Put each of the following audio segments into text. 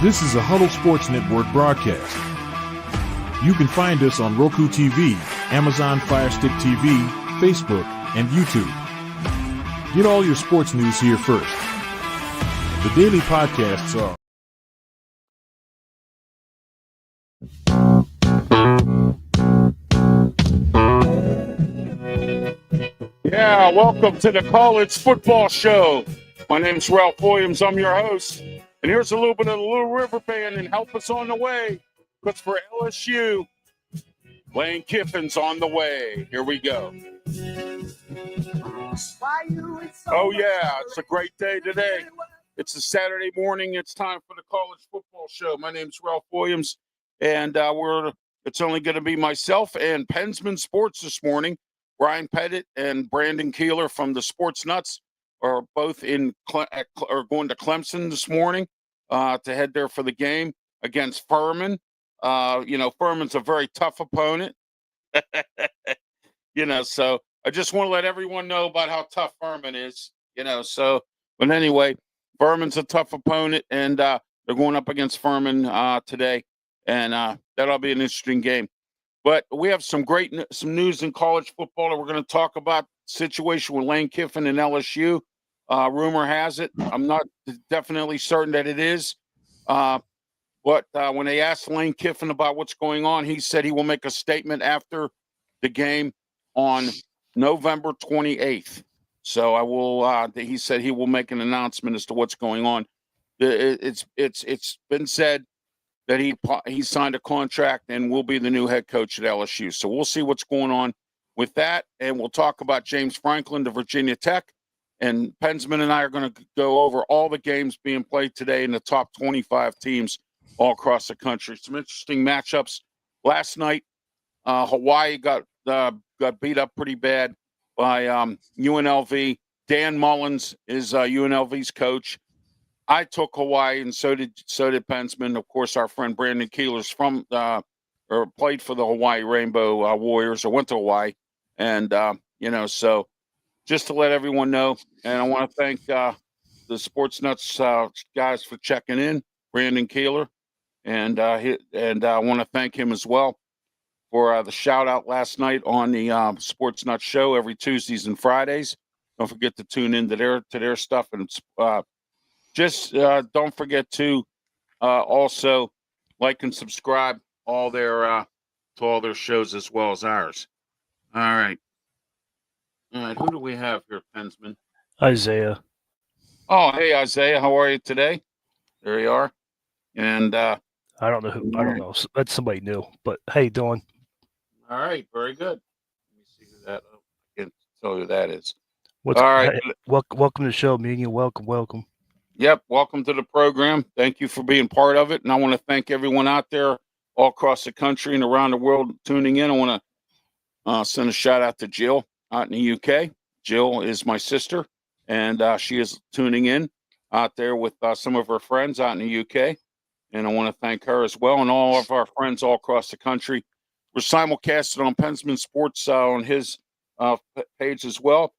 This is a Huddle Sports Network broadcast. You can find us on Roku TV, Amazon Fire Stick TV, Facebook, and YouTube. Get all your sports news here first. The daily podcasts are Yeah, welcome to the College Football Show. My name's Ralph Williams. I'm your host. And here's a little bit of the Little River Band and help us on the way. Because for LSU, Lane Kiffin's on the way. Here we go. Oh, yeah, it's a great day today. It's a Saturday morning. It's time for the College Football Show. My name's Ralph Williams. And it's only going to be myself and PENSMAN Sports this morning. Brian Pettit and Brandon Keeler from the Sports Nuts are both going to Clemson this morning to head there for the game against Furman. Furman's a very tough opponent. So I just want to let everyone know about how tough Furman is. But anyway, Furman's a tough opponent, and they're going up against Furman today, and that'll be an interesting game. But we have some news in college football that we're going to talk about. Situation with Lane Kiffin and LSU. Rumor has it, I'm not definitely certain that it is. But when they asked Lane Kiffin about what's going on, he said he will make a statement after the game on November 28th. So I will. He said he will make an announcement as to what's going on. It's been said that he signed a contract and will be the new head coach at LSU. So we'll see what's going on with that, and we'll talk about James Franklin to Virginia Tech. And PENSMAN and I are going to go over all the games being played today in the top 25 teams all across the country. Some interesting matchups. Last night, Hawaii got beat up pretty bad by UNLV. Dan Mullins is UNLV's coach. I took Hawaii, and so did PENSMAN. Of course, our friend Brandon Keeler's played for the Hawaii Rainbow Warriors, or went to Hawaii. And, so just to let everyone know, and I want to thank the Sports Nuts guys for checking in, Brandon Keeler. And I want to thank him as well for the shout-out last night on the Sports Nuts show every Tuesdays and Fridays. Don't forget to tune in to their stuff, and just don't forget to also like and subscribe to all their shows as well as ours. All right. Who do we have here, PENSMAN? Isaiah. Oh, hey, Isaiah. How are you today? There you are. And I don't know who. I don't know. That's somebody new. But how you doing? All right. Very good. Let me see who that. I can't tell who that is. All right. Hey, welcome to the show, me and you. Welcome. Yep. Welcome to the program. Thank you for being part of it. And I want to thank everyone out there all across the country and around the world tuning in. I want to send a shout out to Jill out in the UK. Jill is my sister, and she is tuning in out there with some of her friends out in the UK. And I want to thank her as well, and all of our friends all across the country. We're simulcasted on PENSMAN Sports on his page as well.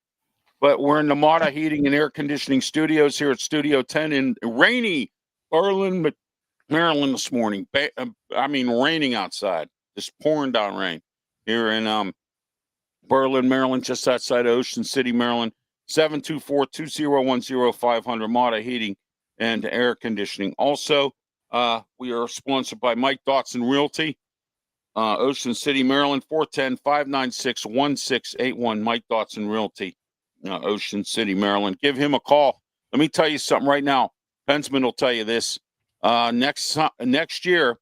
But we're in the Mata Heating and Air Conditioning Studios here at Studio 10 in rainy Berlin, Maryland this morning. Raining outside. Just pouring down rain here in Berlin, Maryland, just outside Ocean City, Maryland. 724-201-0500 Mata Heating and Air Conditioning. Also, we are sponsored by Mike Dotson Realty, Ocean City, Maryland, 410-596-1681. Mike Dotson Realty. Ocean City, Maryland. Give him a call. Let me tell you something right now. PENSMAN will tell you this. Next year,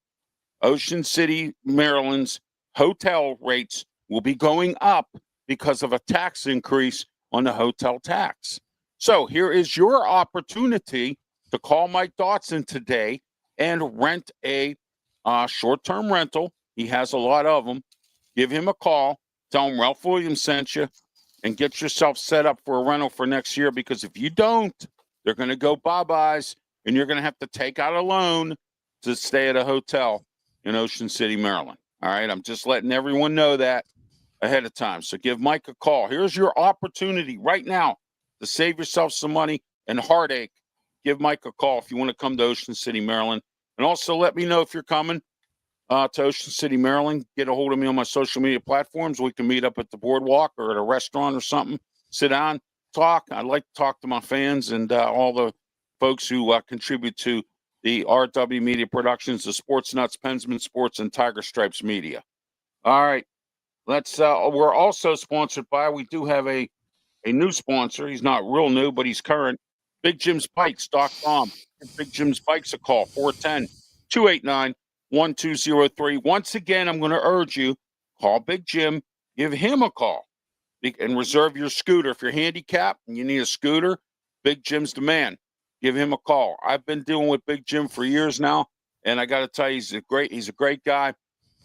Ocean City, Maryland's hotel rates will be going up because of a tax increase on the hotel tax. So here is your opportunity to call Mike Dotson today and rent a short-term rental. He has a lot of them. Give him a call. Tell him Ralph Williams sent you. And get yourself set up for a rental for next year, because if you don't, they're going to go bye-byes, and you're going to have to take out a loan to stay at a hotel in Ocean City, Maryland. All right, I'm just letting everyone know that ahead of time. So give Mike a call. Here's your opportunity right now to save yourself some money and heartache. Give Mike a call if you want to come to Ocean City, Maryland. And also let me know if you're coming to Ocean City, Maryland. Get a hold of me on my social media platforms. We can meet up at the boardwalk or at a restaurant or something. Sit down, talk. I'd like to talk to my fans and all the folks who contribute to the RW Media Productions, the Sports Nuts, PENSMAN Sports, and Tiger Stripes Media. All right. Let's. We're also sponsored by. We do have a new sponsor. He's not real new, but he's current. BigJim'sBikes.com. Give Big Jim's Bikes a call. 410-289-1203. Once again, I'm going to urge you, call Big Jim. Give him a call and reserve your scooter. If you're handicapped and you need a scooter, Big Jim's the man. Give him a call. I've been dealing with Big Jim for years now, and I got to tell you, he's a great guy.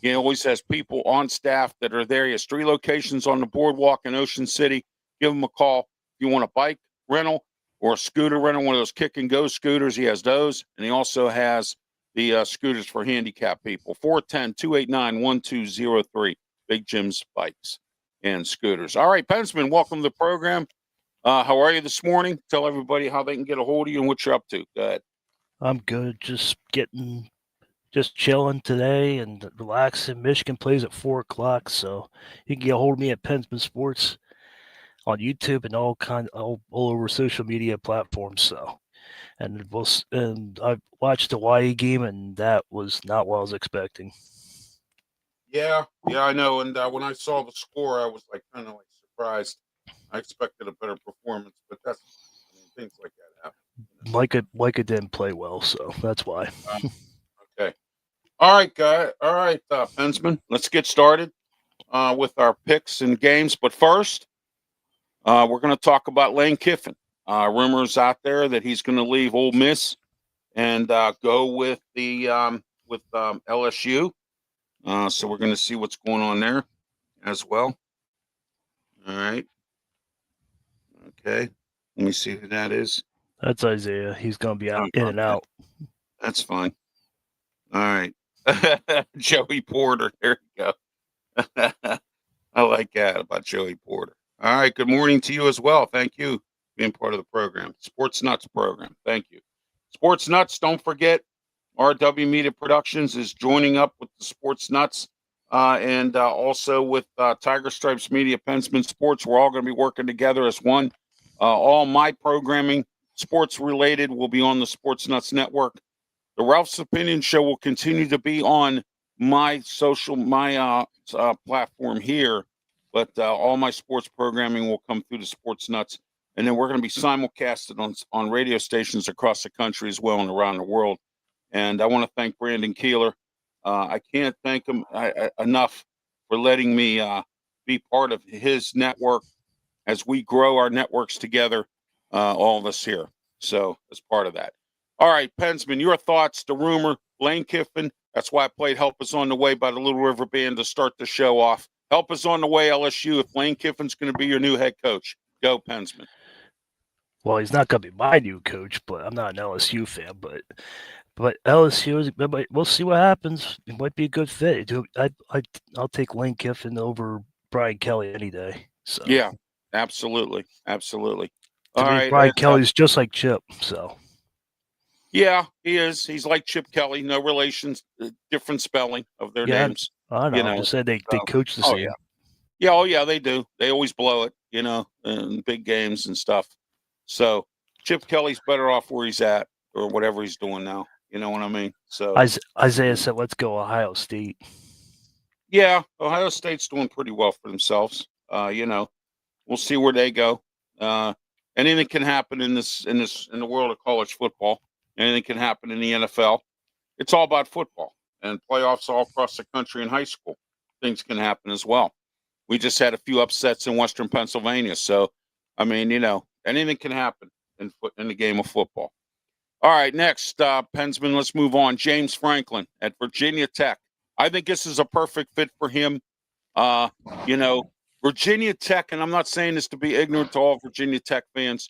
He always has people on staff that are there. He has 3 locations on the boardwalk in Ocean City. Give him a call. If you want a bike rental or a scooter rental, one of those kick and go scooters, he has those. And he also has the scooters for handicapped people. 410-289-1203. Big Jim's Bikes and Scooters. All right, PENSMAN, welcome to the program. How are you this morning? Tell everybody how they can get a hold of you and what you're up to. Go ahead. I'm good. Just chilling today and relaxing. Michigan plays at 4:00, so you can get a hold of me at PENSMAN Sports on YouTube and all over social media platforms. So, and I watched the Hawaii game, and that was not what I was expecting. Yeah, I know. And when I saw the score, I was kind of surprised. I expected a better performance, but things like that happen. Like it didn't play well, so that's why. Okay. All right, guy. All right, PENSMAN. Let's get started with our picks and games. But first, we're going to talk about Lane Kiffin. Rumors out there that he's going to leave Ole Miss and go with the LSU. So we're going to see what's going on there as well. All right. Okay. Let me see who that is. That's Isaiah. He's going to be out in and out. That's fine. All right. Joey Porter. There you go. I like that about Joey Porter. All right. Good morning to you as well. Thank you for being part of the program. Sports Nuts program. Thank you. Sports Nuts, don't forget, RW Media Productions is joining up with the Sports Nuts and also with Tiger Stripes Media, PENSMAN Sports. We're all going to be working together as one. All my programming, sports related, will be on the Sports Nuts Network. The Ralph's Opinion Show will continue to be on my platform here, but all my sports programming will come through the Sports Nuts. And then we're going to be simulcasted on radio stations across the country as well and around the world. And I want to thank Brandon Keeler. I can't thank him enough for letting me be part of his network as we grow our networks together, all of us here. So as part of that. All right, PENSMAN, your thoughts, the rumor, Lane Kiffin. That's why I played Help Is On the Way by the Little River Band to start the show off. Help Is On the Way, LSU, if Lane Kiffin's going to be your new head coach. Go, PENSMAN. Well, he's not going to be my new coach, but I'm not an LSU fan. But LSU, we'll see what happens. It might be a good fit. I'll take Lane Kiffin over Brian Kelly any day. So yeah, absolutely. All right, Brian Kelly's just like Chip. So yeah, he is. He's like Chip Kelly. No relations, different spelling of their names. I know. I just said they coach the same. Yeah, they do. They always blow it, in big games and stuff. So Chip Kelly's better off where he's at or whatever he's doing now. You know what I mean? So Isaiah said, "Let's go Ohio State." Yeah, Ohio State's doing pretty well for themselves. We'll see where they go. Anything can happen in the world of college football. Anything can happen in the NFL. It's all about football and playoffs all across the country in high school. Things can happen as well. We just had a few upsets in Western Pennsylvania. So, I mean, anything can happen in the game of football. All right, next, PENSMAN, let's move on. James Franklin at Virginia Tech. I think this is a perfect fit for him. Virginia Tech, and I'm not saying this to be ignorant to all Virginia Tech fans,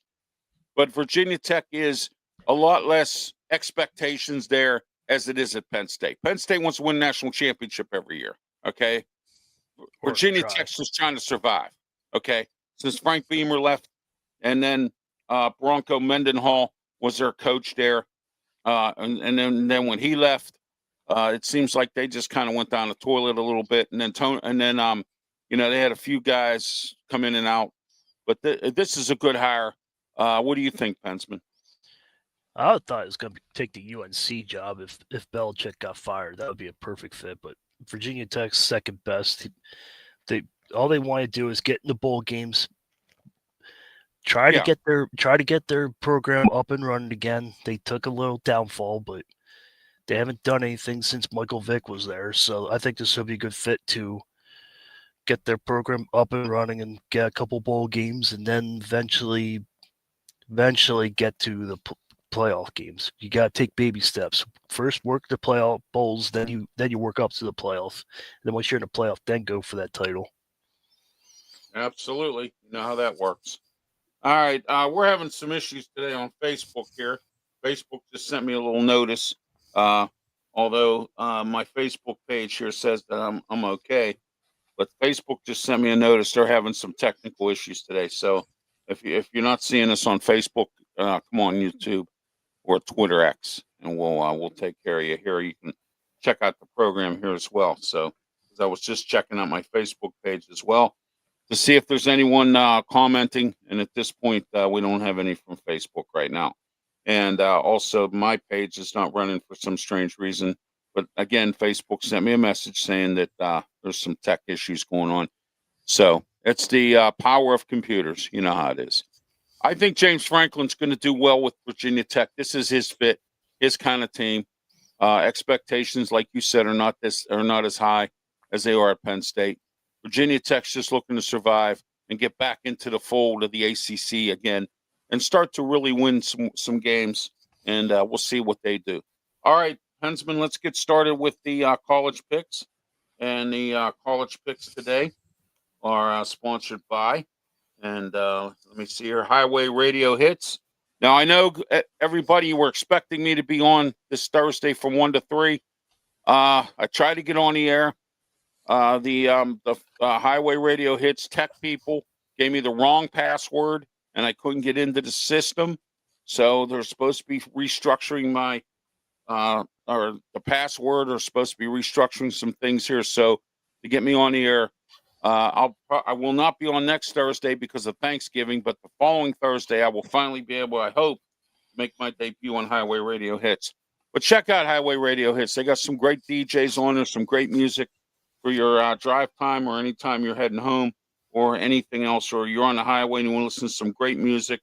but Virginia Tech is a lot less expectations there as it is at Penn State. Penn State wants to win a national championship every year, okay? Virginia Tech's just trying to survive, okay? Since Frank Beamer left, and then Bronco Mendenhall was their coach there. And then when he left, it seems like they just kind of went down the toilet a little bit. And then they had a few guys come in and out. But this is a good hire. What do you think, Pensman? I thought it was going to take the UNC job if Belichick got fired. That would be a perfect fit. But Virginia Tech's second best. All they want to do is get in the bowl games, try to get their program up and running again. They took a little downfall, but they haven't done anything since Michael Vick was there. So I think this will be a good fit to get their program up and running and get a couple bowl games, and then eventually get to the playoff games. You got to take baby steps. First, work the playoff bowls, then you work up to the playoffs. And then once you're in the playoff, then go for that title. Absolutely, you know how that works. All right, we're having some issues today on Facebook here. Facebook just sent me a little notice. Although my Facebook page here says that I'm okay, but Facebook just sent me a notice they're having some technical issues today. So if you're not seeing us on Facebook, come on YouTube or Twitter X, and we'll take care of you here. You can check out the program here as well. So I was just checking out my Facebook page as well to see if there's anyone commenting. And at this point, we don't have any from Facebook right now. And also, my page is not running for some strange reason. But again, Facebook sent me a message saying that there's some tech issues going on. So it's the power of computers. You know how it is. I think James Franklin's going to do well with Virginia Tech. This is his fit, his kind of team. Expectations, like you said, are not as high as they are at Penn State. Virginia Tech's just looking to survive and get back into the fold of the ACC again and start to really win some games. And we'll see what they do. All right, Pensman, let's get started with the college picks. And the college picks today are sponsored by, and let me see here, Highway Radio Hits. Now, I know everybody were expecting me to be on this Thursday from 1 to 3. I tried to get on the air. The Highway Radio Hits tech people gave me the wrong password, and I couldn't get into the system. So they're supposed to be restructuring my or the password, or supposed to be restructuring some things here. So to get me on the air, I will not be on next Thursday because of Thanksgiving, but the following Thursday I will finally be able, I hope, to make my debut on Highway Radio Hits. But check out Highway Radio Hits. They got some great DJs on there, some great music for your drive time or anytime you're heading home or anything else, or you're on the highway and you want to listen to some great music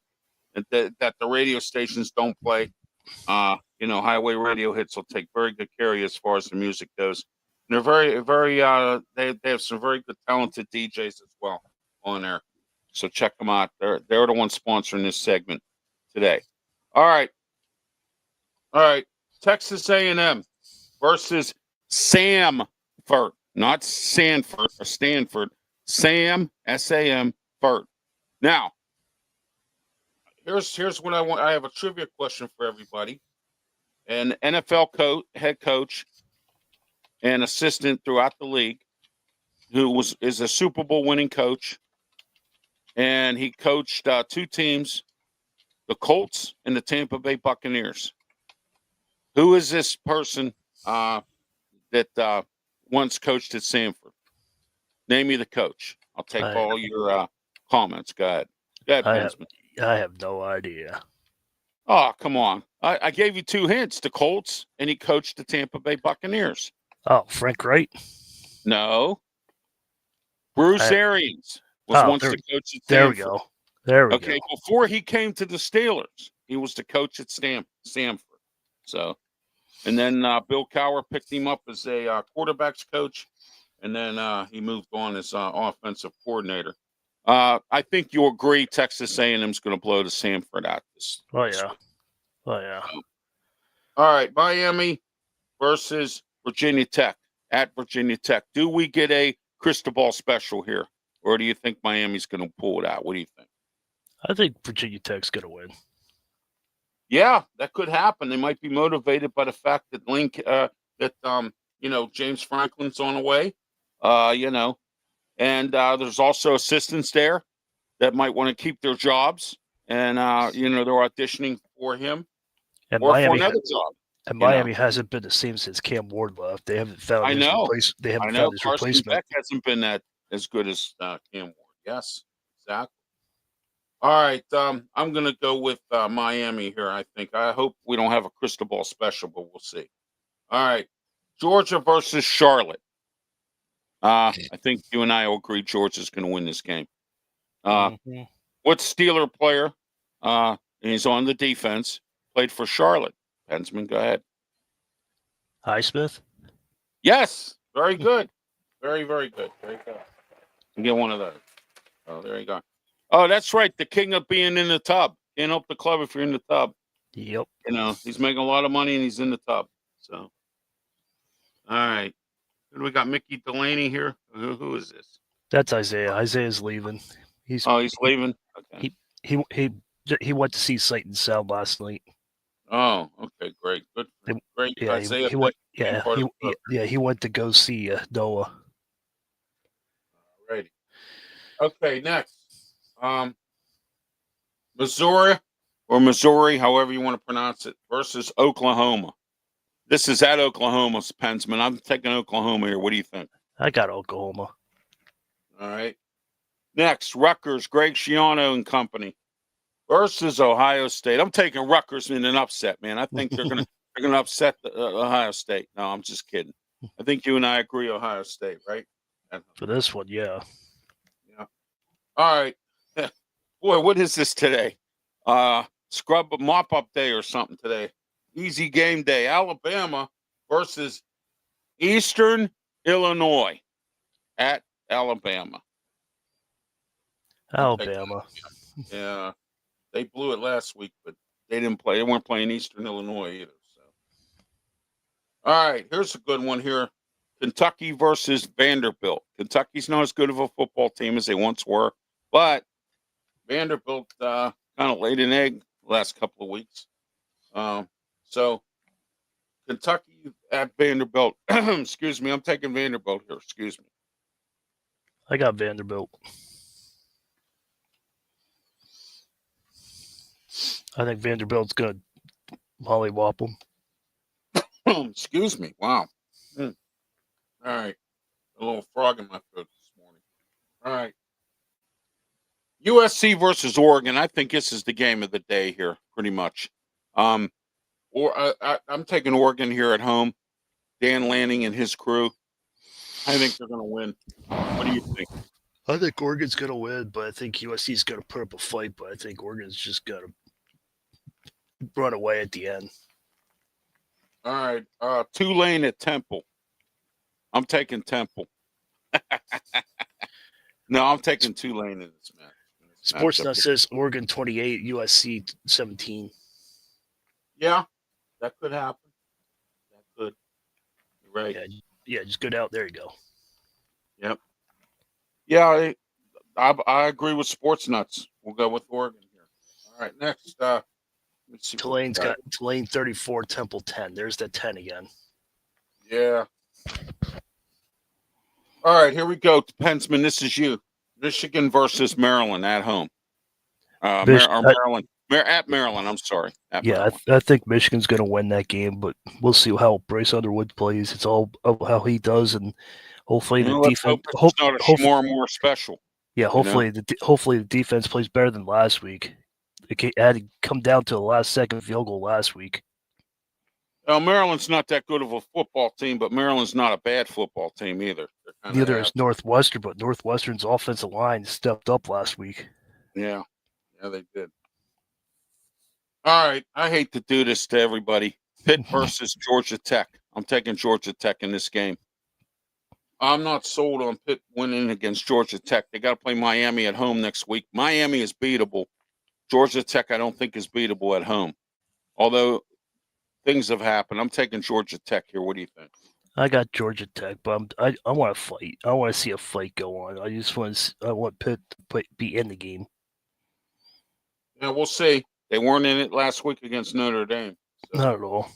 that the radio stations don't play. Highway Radio Hits will take very good care of you as far as the music goes. And they're very, very, they have some very good, talented DJs as well on there. So check them out. They're the ones sponsoring this segment today. All right. Texas A&M versus Samford, not Sanford or Stanford. Sam, S-A-M, Ford. Now, here's what I want. I have a trivia question for everybody. An NFL head coach and assistant throughout the league, who is a Super Bowl winning coach, and he coached two teams, the Colts and the Tampa Bay Buccaneers. Who is this person that once coached at Sanford? Name me the coach. I'll take all your comments. Go ahead. I have no idea. Oh, come on. I gave you two hints. The Colts, and he coached the Tampa Bay Buccaneers. Oh, Frank Wright? No. Bruce Arians was once the coach at Stanford. There we go. There we go. Okay, before he came to the Steelers, he was the coach at Stanford. So, and then Bill Cowher picked him up as a quarterback's coach, and then he moved on as offensive coordinator. I think you'll agree Texas A&M's going to blow the Sanford out this yeah. week. Oh, yeah. All right, Miami versus Virginia Tech at Virginia Tech. Do we get a Cristobal special here, or do you think Miami's going to pull it out? What do you think? I think Virginia Tech's going to win. Yeah, that could happen. They might be motivated by the fact that James Franklin's on the way, and there's also assistants there that might want to keep their jobs, and they're auditioning for him. And or for Miami, another job. and You know, Miami hasn't been the same since Cam Ward left. They haven't found I his know. They haven't I know found his Carson replacement. Beck hasn't been that as good as Cam Ward. Yes, exactly. All right, I'm going to go with Miami here. I think. I hope we don't have a crystal ball special, but we'll see. All right, Georgia versus Charlotte. I think you and I will agree Georgia's going to win this game. What Steeler player? And he's on the defense. Played for Charlotte. PENSMAN, go ahead. Highsmith? Yes, very good. Very, very good. Very good. You get one of those. Oh, there you go. Oh, that's right. The king of being in the tub. Can't help the club if you're in the tub. Yep. You know, he's making a lot of money and he's in the tub. So, all right. Who do we got? Mickey Delaney here. Who is this? That's Isaiah. Isaiah's leaving. He's leaving. Okay. He went to see Sight and Sound last night. Oh, okay, great, good, great. Yeah, Isaiah, he went. Yeah, he went to go see Noah. Alrighty. Okay, next, Missouri, however you want to pronounce it, versus Oklahoma. This is at Oklahoma's PENSMAN. I'm taking Oklahoma here. What do you think? I got Oklahoma. All right. Next, Rutgers, Greg Schiano and company versus Ohio State. I'm taking Rutgers in an upset, man. I think they're gonna upset Ohio State. No, I'm just kidding. I think you and I agree, Ohio State, right? For this one, yeah. Yeah. All right. Boy, what is this today? Scrub mop up day or something today. Easy game day. Alabama versus Eastern Illinois at Alabama. Alabama. Yeah. They blew it last week, but they didn't play. They weren't playing Eastern Illinois either. So, all right, here's a good one here: Kentucky versus Vanderbilt. Kentucky's not as good of a football team as they once were, but Vanderbilt kind of laid an egg the last couple of weeks. So Kentucky at Vanderbilt. Excuse me, I'm taking Vanderbilt here. Excuse me. I got Vanderbilt. I think Vanderbilt's going to mollywop them. Excuse me. Wow. All right. A little frog in my throat this morning. All right. USC versus Oregon. I think this is the game of the day here, pretty much. I'm taking Oregon here at home. Dan Lanning and his crew. I think they're going to win. What do you think? I think Oregon's going to win, but I think USC's going to put up a fight, but I think Oregon's just going to run away at the end. All right. Tulane at Temple. I'm taking Temple. No, I'm taking Tulane in this match. Sportsnet says Oregon 28, USC 17. Yeah, that could happen. That could. You're right. Yeah, just go down. There you go. Yep. Yeah, I agree with Sports Nuts. We'll go with Oregon here. All right, next. Let's see. Tulane's got Tulane 34, Temple 10. There's that 10 again. Yeah. All right, here we go. PENSMAN, this is you. Michigan versus Maryland at home. Maryland. At Maryland, I'm sorry. Yeah, I think Michigan's going to win that game, but we'll see how Bryce Underwood plays. It's all how he does, and hopefully the defense. It's more and more special. Yeah, hopefully the defense plays better than last week. It had to come down to the last second field goal last week. Well, Maryland's not that good of a football team, but Maryland's not a bad football team either. Neither is Northwestern, but Northwestern's offensive line stepped up last week. Yeah, they did. All right, I hate to do this to everybody. Pitt versus Georgia Tech. I'm taking Georgia Tech in this game. I'm not sold on Pitt winning against Georgia Tech. They got to play Miami at home next week. Miami is beatable. Georgia Tech, I don't think, is beatable at home. Although things have happened. I'm taking Georgia Tech here. What do you think? I got Georgia Tech, but I want to fight. I want to see a fight go on. I want Pitt to be in the game. Yeah, we'll see. They weren't in it last week against Notre Dame. So, not at all.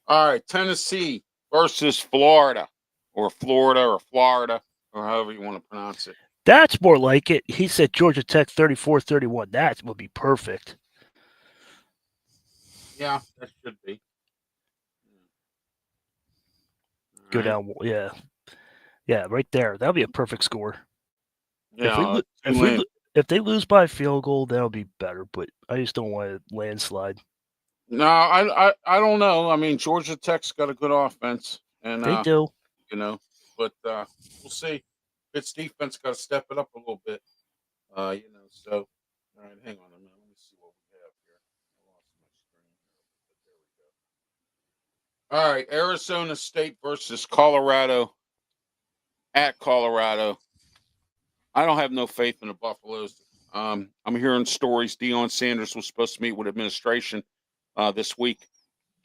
All right, Tennessee versus Florida, or Florida, or however you want to pronounce it. That's more like it. He said Georgia Tech 34-31. That would be perfect. Yeah, that should be. Go All right. down. Yeah, right there. That'll be a perfect score. If we Yeah, if if they lose by a field goal, that'll be better. But I just don't want a landslide. no, I don't know. I mean, Georgia Tech's got a good offense, and They do. you know, but we'll see. Its defense got to step it up a little bit. So all right, hang on a minute. Let me see what we have here. I lost my screen here, but there we go. All right, Arizona State versus Colorado at Colorado. I don't have no faith in the Buffaloes. I'm hearing stories. Deion Sanders was supposed to meet with administration this week.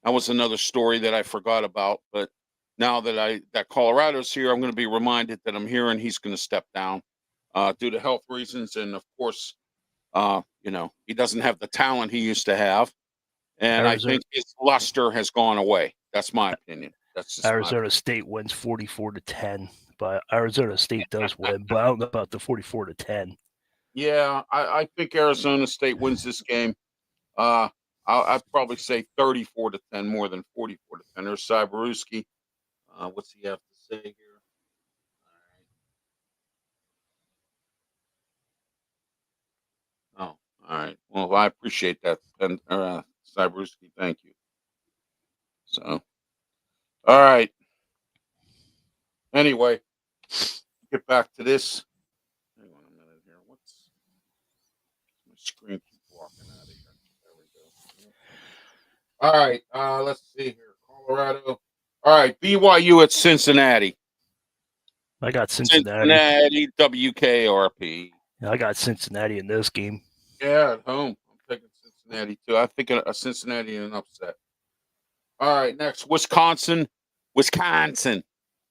That was another story that I forgot about. But now that Colorado's here, I'm going to be reminded that I'm hearing he's going to step down due to health reasons, and of course, he doesn't have the talent he used to have, and I Arizona, think his luster has gone away. That's my opinion. That's just Arizona State wins 44-10. But Arizona State does win. But I don't know about the 44-10. Yeah, I think Arizona State wins this game. I'd probably say 34-10 more than 44-10. There's Cyberewski. What's he have to say here? All right. Oh, all right. Well, I appreciate that, Cyberewski. Thank you. So, all right. Anyway, get back to this. Hang on a minute here. What's my screen keep walking out of here? There we go. All right. Let's see here. Colorado. All right. BYU at Cincinnati. I got Cincinnati. Cincinnati, WKRP. I got Cincinnati in this game. Yeah, at home. I'm taking Cincinnati too. I think a Cincinnati in an upset. All right, next Wisconsin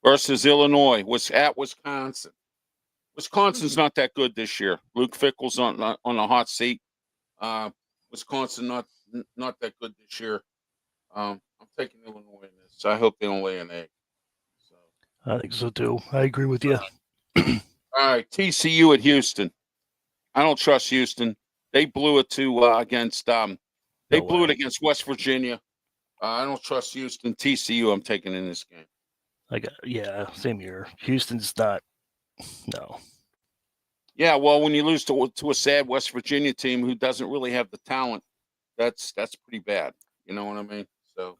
versus Illinois. Was at Wisconsin. Wisconsin's not that good this year. Luke Fickle's on the hot seat. Wisconsin not that good this year. I'm taking Illinois in this. I hope they don't lay an egg. So. I think so too. I agree with you. All right, TCU at Houston. I don't trust Houston. They blew it against. They blew it against West Virginia. I don't trust Houston. TCU, I'm taking in this game. Same here. Houston's not. No. Yeah, well, when you lose to a sad West Virginia team who doesn't really have the talent, that's pretty bad. You know what I mean? So,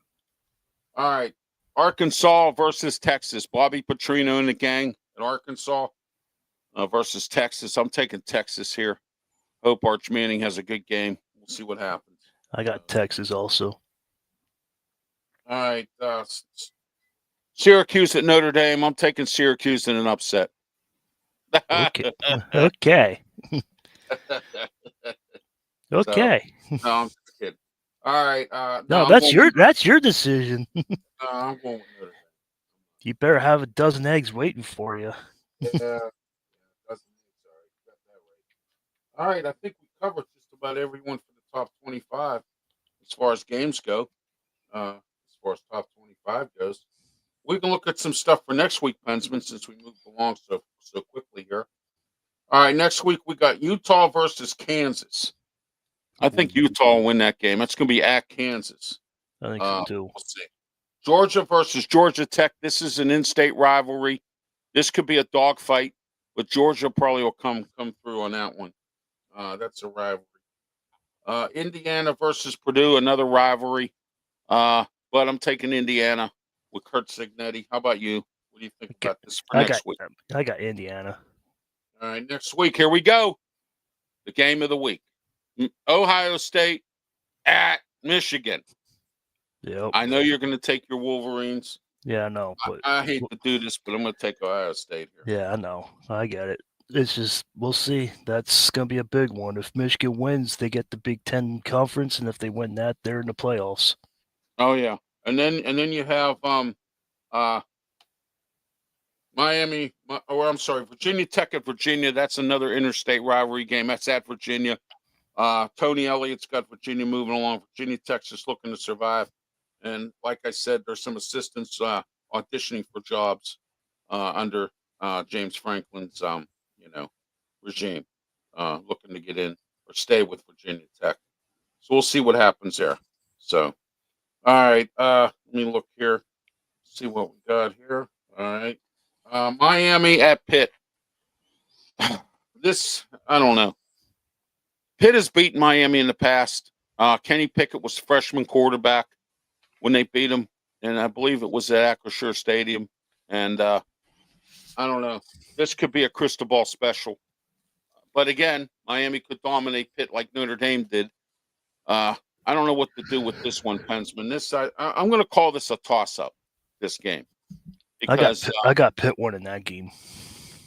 all right, Arkansas versus Texas. Bobby Petrino and the gang at Arkansas versus Texas. I'm taking Texas here. Hope Arch Manning has a good game. We'll see what happens. I got Texas also. All right, Syracuse at Notre Dame. I'm taking Syracuse in an upset. Okay. Okay. Okay. So, no, I'm just kidding. All right. No, that's your decision. I'm going with Notre Dame. You better have a dozen eggs waiting for you. Yeah. Got that right. All right. I think we covered just about everyone for the top 25 as far as games go. As far as top 25 goes, we can look at some stuff for next week, Pensman, since we moved along so quickly here. All right, next week we got Utah versus Kansas. I think Utah will win that game. That's going to be at Kansas. I think so too. We'll see. Georgia versus Georgia Tech. This is an in-state rivalry. This could be a dogfight, but Georgia probably will come through on that one. That's a rivalry. Indiana versus Purdue, another rivalry. But I'm taking Indiana with Kurt Signetti. How about you? What do you think about this for next week? I got Indiana. All right, next week, here we go. The game of the week. Ohio State at Michigan. Yep. I know you're going to take your Wolverines. Yeah, I know. But I hate to do this, but I'm going to take Ohio State here. Yeah, I know. I get it. It's just, we'll see. That's going to be a big one. If Michigan wins, they get the Big Ten Conference, and if they win that, they're in the playoffs. Oh, yeah. And then you have Virginia Tech at Virginia. That's another interstate rivalry game. That's at Virginia. Tony Elliott's got Virginia moving along. Virginia Tech's just looking to survive. And like I said, there's some assistants auditioning for jobs under James Franklin's, regime, looking to get in or stay with Virginia Tech. So we'll see what happens there. So, all right. Let me look here. See what we got here. All right. Miami at Pitt. This, I don't know. Pitt has beaten Miami in the past. Kenny Pickett was freshman quarterback when they beat him, and I believe it was at Acrisure Stadium. And I don't know. This could be a crystal ball special. But again, Miami could dominate Pitt like Notre Dame did. I don't know what to do with this one, PENSMAN. I'm going to call this a toss-up, this game. Because I got Pitt winning that game.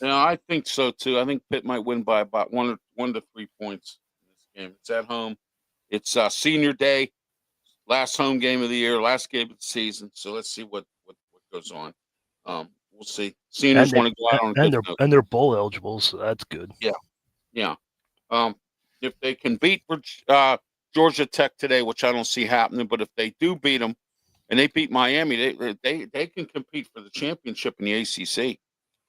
I think so, too. I think Pitt might win by about 1 to 3 points in this game. It's at home. It's senior day, last home game of the year, last game of the season. So let's see what goes on. We'll see. Seniors want to go out on a good note. And they're bowl eligible, so that's good. Yeah. If they can beat Georgia Tech today, which I don't see happening, but if they do beat them and they beat Miami, they can compete for the championship in the ACC.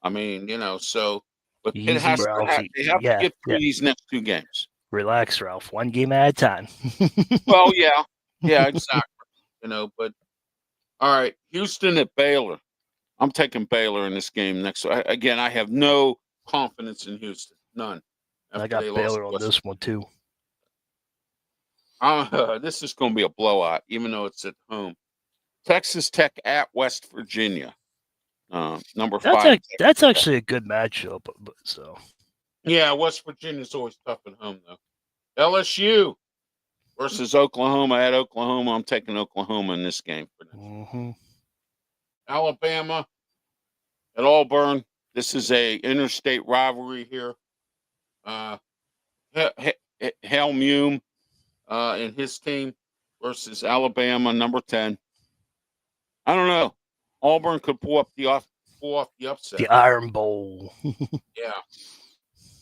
I mean, so but Easy, Pitt has Ralph. they have to get through these next 2 games. Relax, Ralph. One game at a time. Well, yeah, exactly. But all right, Houston at Baylor. I'm taking Baylor in this game next. Again, I have no confidence in Houston, none. I got Baylor on this one too. This is going to be a blowout, even though it's at home. Texas Tech at West Virginia. Number 5. That's actually a good matchup. So. Yeah, West Virginia's always tough at home, though. LSU versus Oklahoma at Oklahoma. I'm taking Oklahoma in this game. Mm-hmm. Alabama at Auburn. This is a interstate rivalry here. Helmume and his team versus Alabama, number 10. I don't know. Auburn could pull off the upset. The Iron Bowl.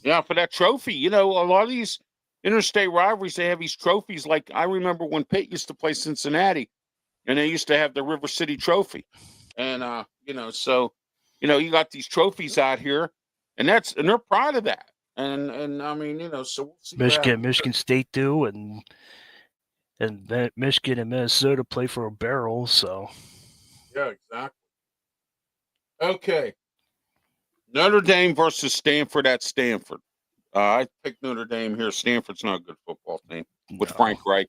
Yeah, for that trophy. A lot of these interstate rivalries, they have these trophies. Like I remember when Pitt used to play Cincinnati, and they used to have the River City Trophy. And so you got these trophies out here, and they're proud of that. And I mean, so we'll see. Michigan State do, and Michigan and Minnesota play for a barrel. So yeah, exactly. Okay, Notre Dame versus Stanford at Stanford. I picked Notre Dame here. Stanford's not a good football team with Frank Reich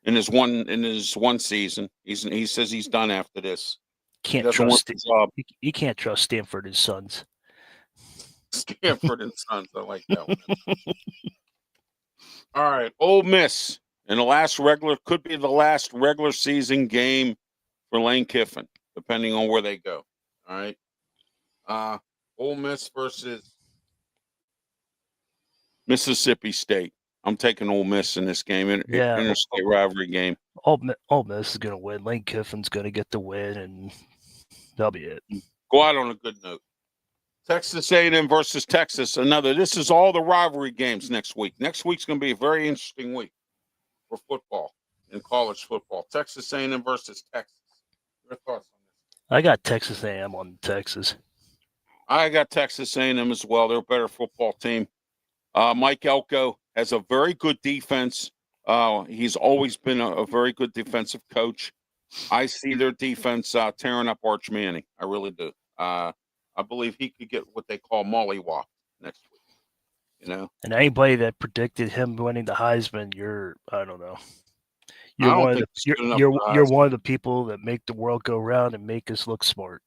in his one season. He says he's done after this. You can't trust Stanford and Sons. Stanford and Sons. I like that one. All right, Ole Miss in could be the last regular season game for Lane Kiffin, depending on where they go. All right, Ole Miss versus Mississippi State. I'm taking Ole Miss in this game, interstate rivalry game. Ole Miss is going to win. Lane Kiffin's going to get the win, and that'll be it. Go out on a good note. Texas A&M versus Texas. This is all the rivalry games next week. Next week's going to be a very interesting week for football and college football. Texas A&M versus Texas. Your thoughts on this? I got Texas A&M on Texas. I got Texas A&M as well. They're a better football team. Mike Elko has a very good defense. He's always been a very good defensive coach. I see their defense tearing up Arch Manning. I really do. I believe he could get what they call mollywop next week. And anybody that predicted him winning the Heisman, I don't know. You're one of the people that make the world go round and make us look smart.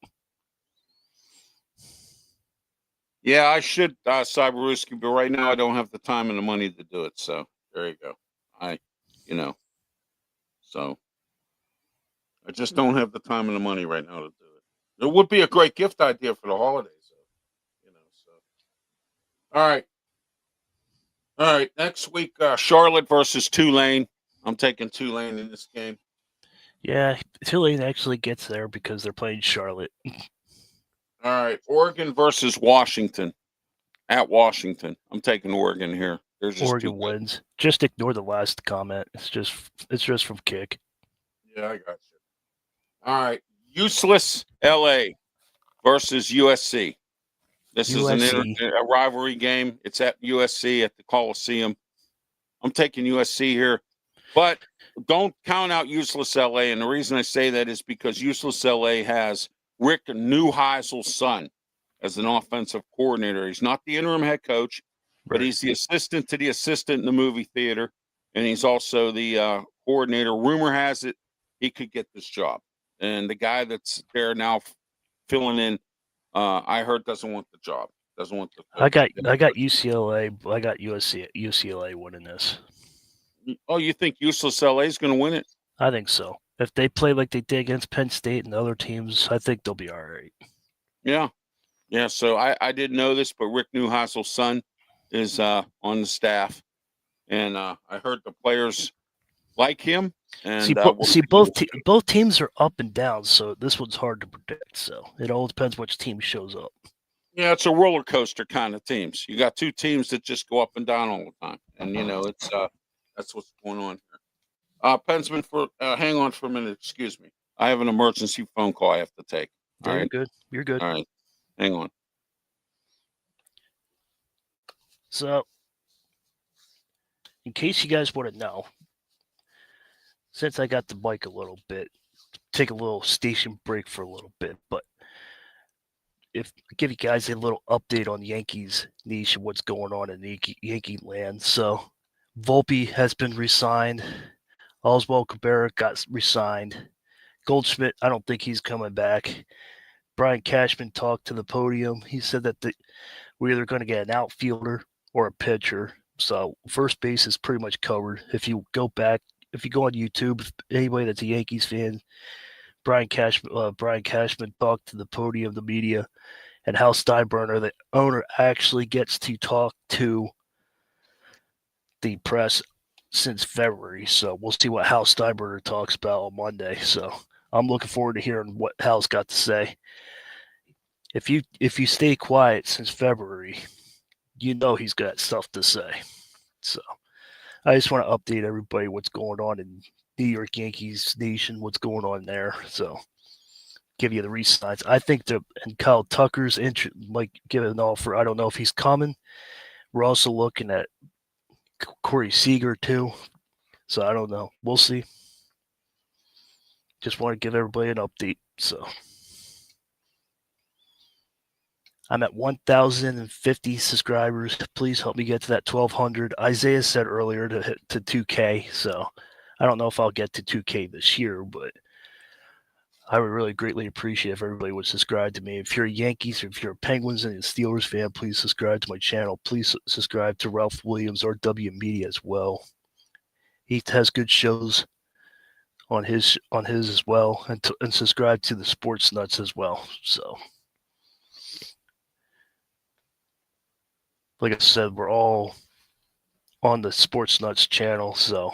Yeah, I should, Cyberuski, but right now I don't have the time and the money to do it. So there you go. So I just don't have the time and the money right now to do it. It would be a great gift idea for the holidays. All right. Next week, Charlotte versus Tulane. I'm taking Tulane in this game. Yeah, Tulane actually gets there because they're playing Charlotte. All right, Oregon versus Washington. At Washington, I'm taking Oregon here. Oregon wins. Just ignore the last comment. It's just from Kick. Yeah, I got you. All right, useless LA versus USC. This is a rivalry game. It's at USC at the Coliseum. I'm taking USC here, but don't count out useless LA. And the reason I say that is because useless LA has Rick Neuheisel's son as an offensive coordinator. He's not the interim head coach, but Right. he's the assistant to the assistant in the movie theater. And he's also the coordinator. Rumor has it he could get this job. And the guy that's there now filling in, I heard doesn't want the job. Doesn't want the I got coach. UCLA. I got UCLA winning this. Oh, you think useless LA is going to win it? I think so. If they play like they did against Penn State and other teams, I think they'll be all right. Yeah. Yeah. So I didn't know this, but Rick Neuheisel's son is on the staff. And I heard the players like him. And both teams are up and down, so this one's hard to predict. So it all depends which team shows up. Yeah, it's a roller coaster kind of teams. You got two teams that just go up and down all the time, and it's that's what's going on here. PENSMAN, hang on for a minute. Excuse me. I have an emergency phone call I have to take. All right. You're good. You're good. All right. Hang on. So, in case you guys want to know, since I got the mic a little bit, take a little station break for a little bit, but give you guys a little update on the Yankees niche and what's going on in Yankee land. So, Volpe has been re-signed. Oswald Cabrera got re-signed. Goldschmidt, I don't think he's coming back. Brian Cashman talked to the podium. He said that we're either going to get an outfielder or a pitcher. So first base is pretty much covered. If you go on YouTube, anybody that's a Yankees fan, Brian Cashman talked to the podium, the media, and Hal Steinbrenner, the owner, actually gets to talk to the press since February. So we'll see what Hal Steinbrenner talks about on Monday. So I'm looking forward to hearing what Hal's got to say. If you stay quiet since February, he's got stuff to say. So I just want to update everybody what's going on in New York Yankees Nation, what's going on there. So give you the re-signs. I think and Kyle Tucker's give an offer. I don't know if he's coming. We're also looking at Corey Seager too. So I don't know. We'll see. Just want to give everybody an update. So I'm at 1,050 subscribers. Please help me get to that 1,200. Isaiah said earlier to hit to 2K. So I don't know if I'll get to 2K this year, but I would really greatly appreciate if everybody would subscribe to me. If you're a Yankees or if you're a Penguins and a Steelers fan, please subscribe to my channel. Please subscribe to Ralph Williams, RW Media as well. He has good shows on his as well, and subscribe to the Sports Nuts as well. So, like I said, we're all on the Sports Nuts channel, so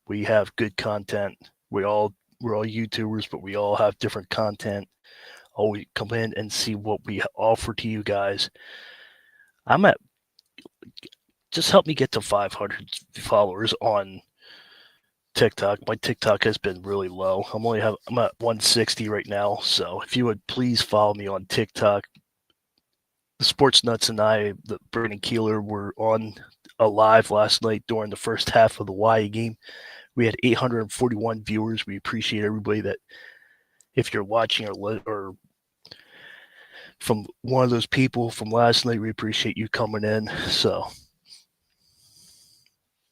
we have good content. We're all YouTubers, but we all have different content. Always come in and see what we offer to you guys. Just help me get to 500 followers on TikTok. My TikTok has been really low. I'm at 160 right now. So if you would please follow me on TikTok. The Sports Nuts and I, Brandon Keeler, were on a live last night during the first half of the Hawaii game. We had 841 viewers. We appreciate everybody that, if you're watching or from one of those people from last night, we appreciate you coming in. So,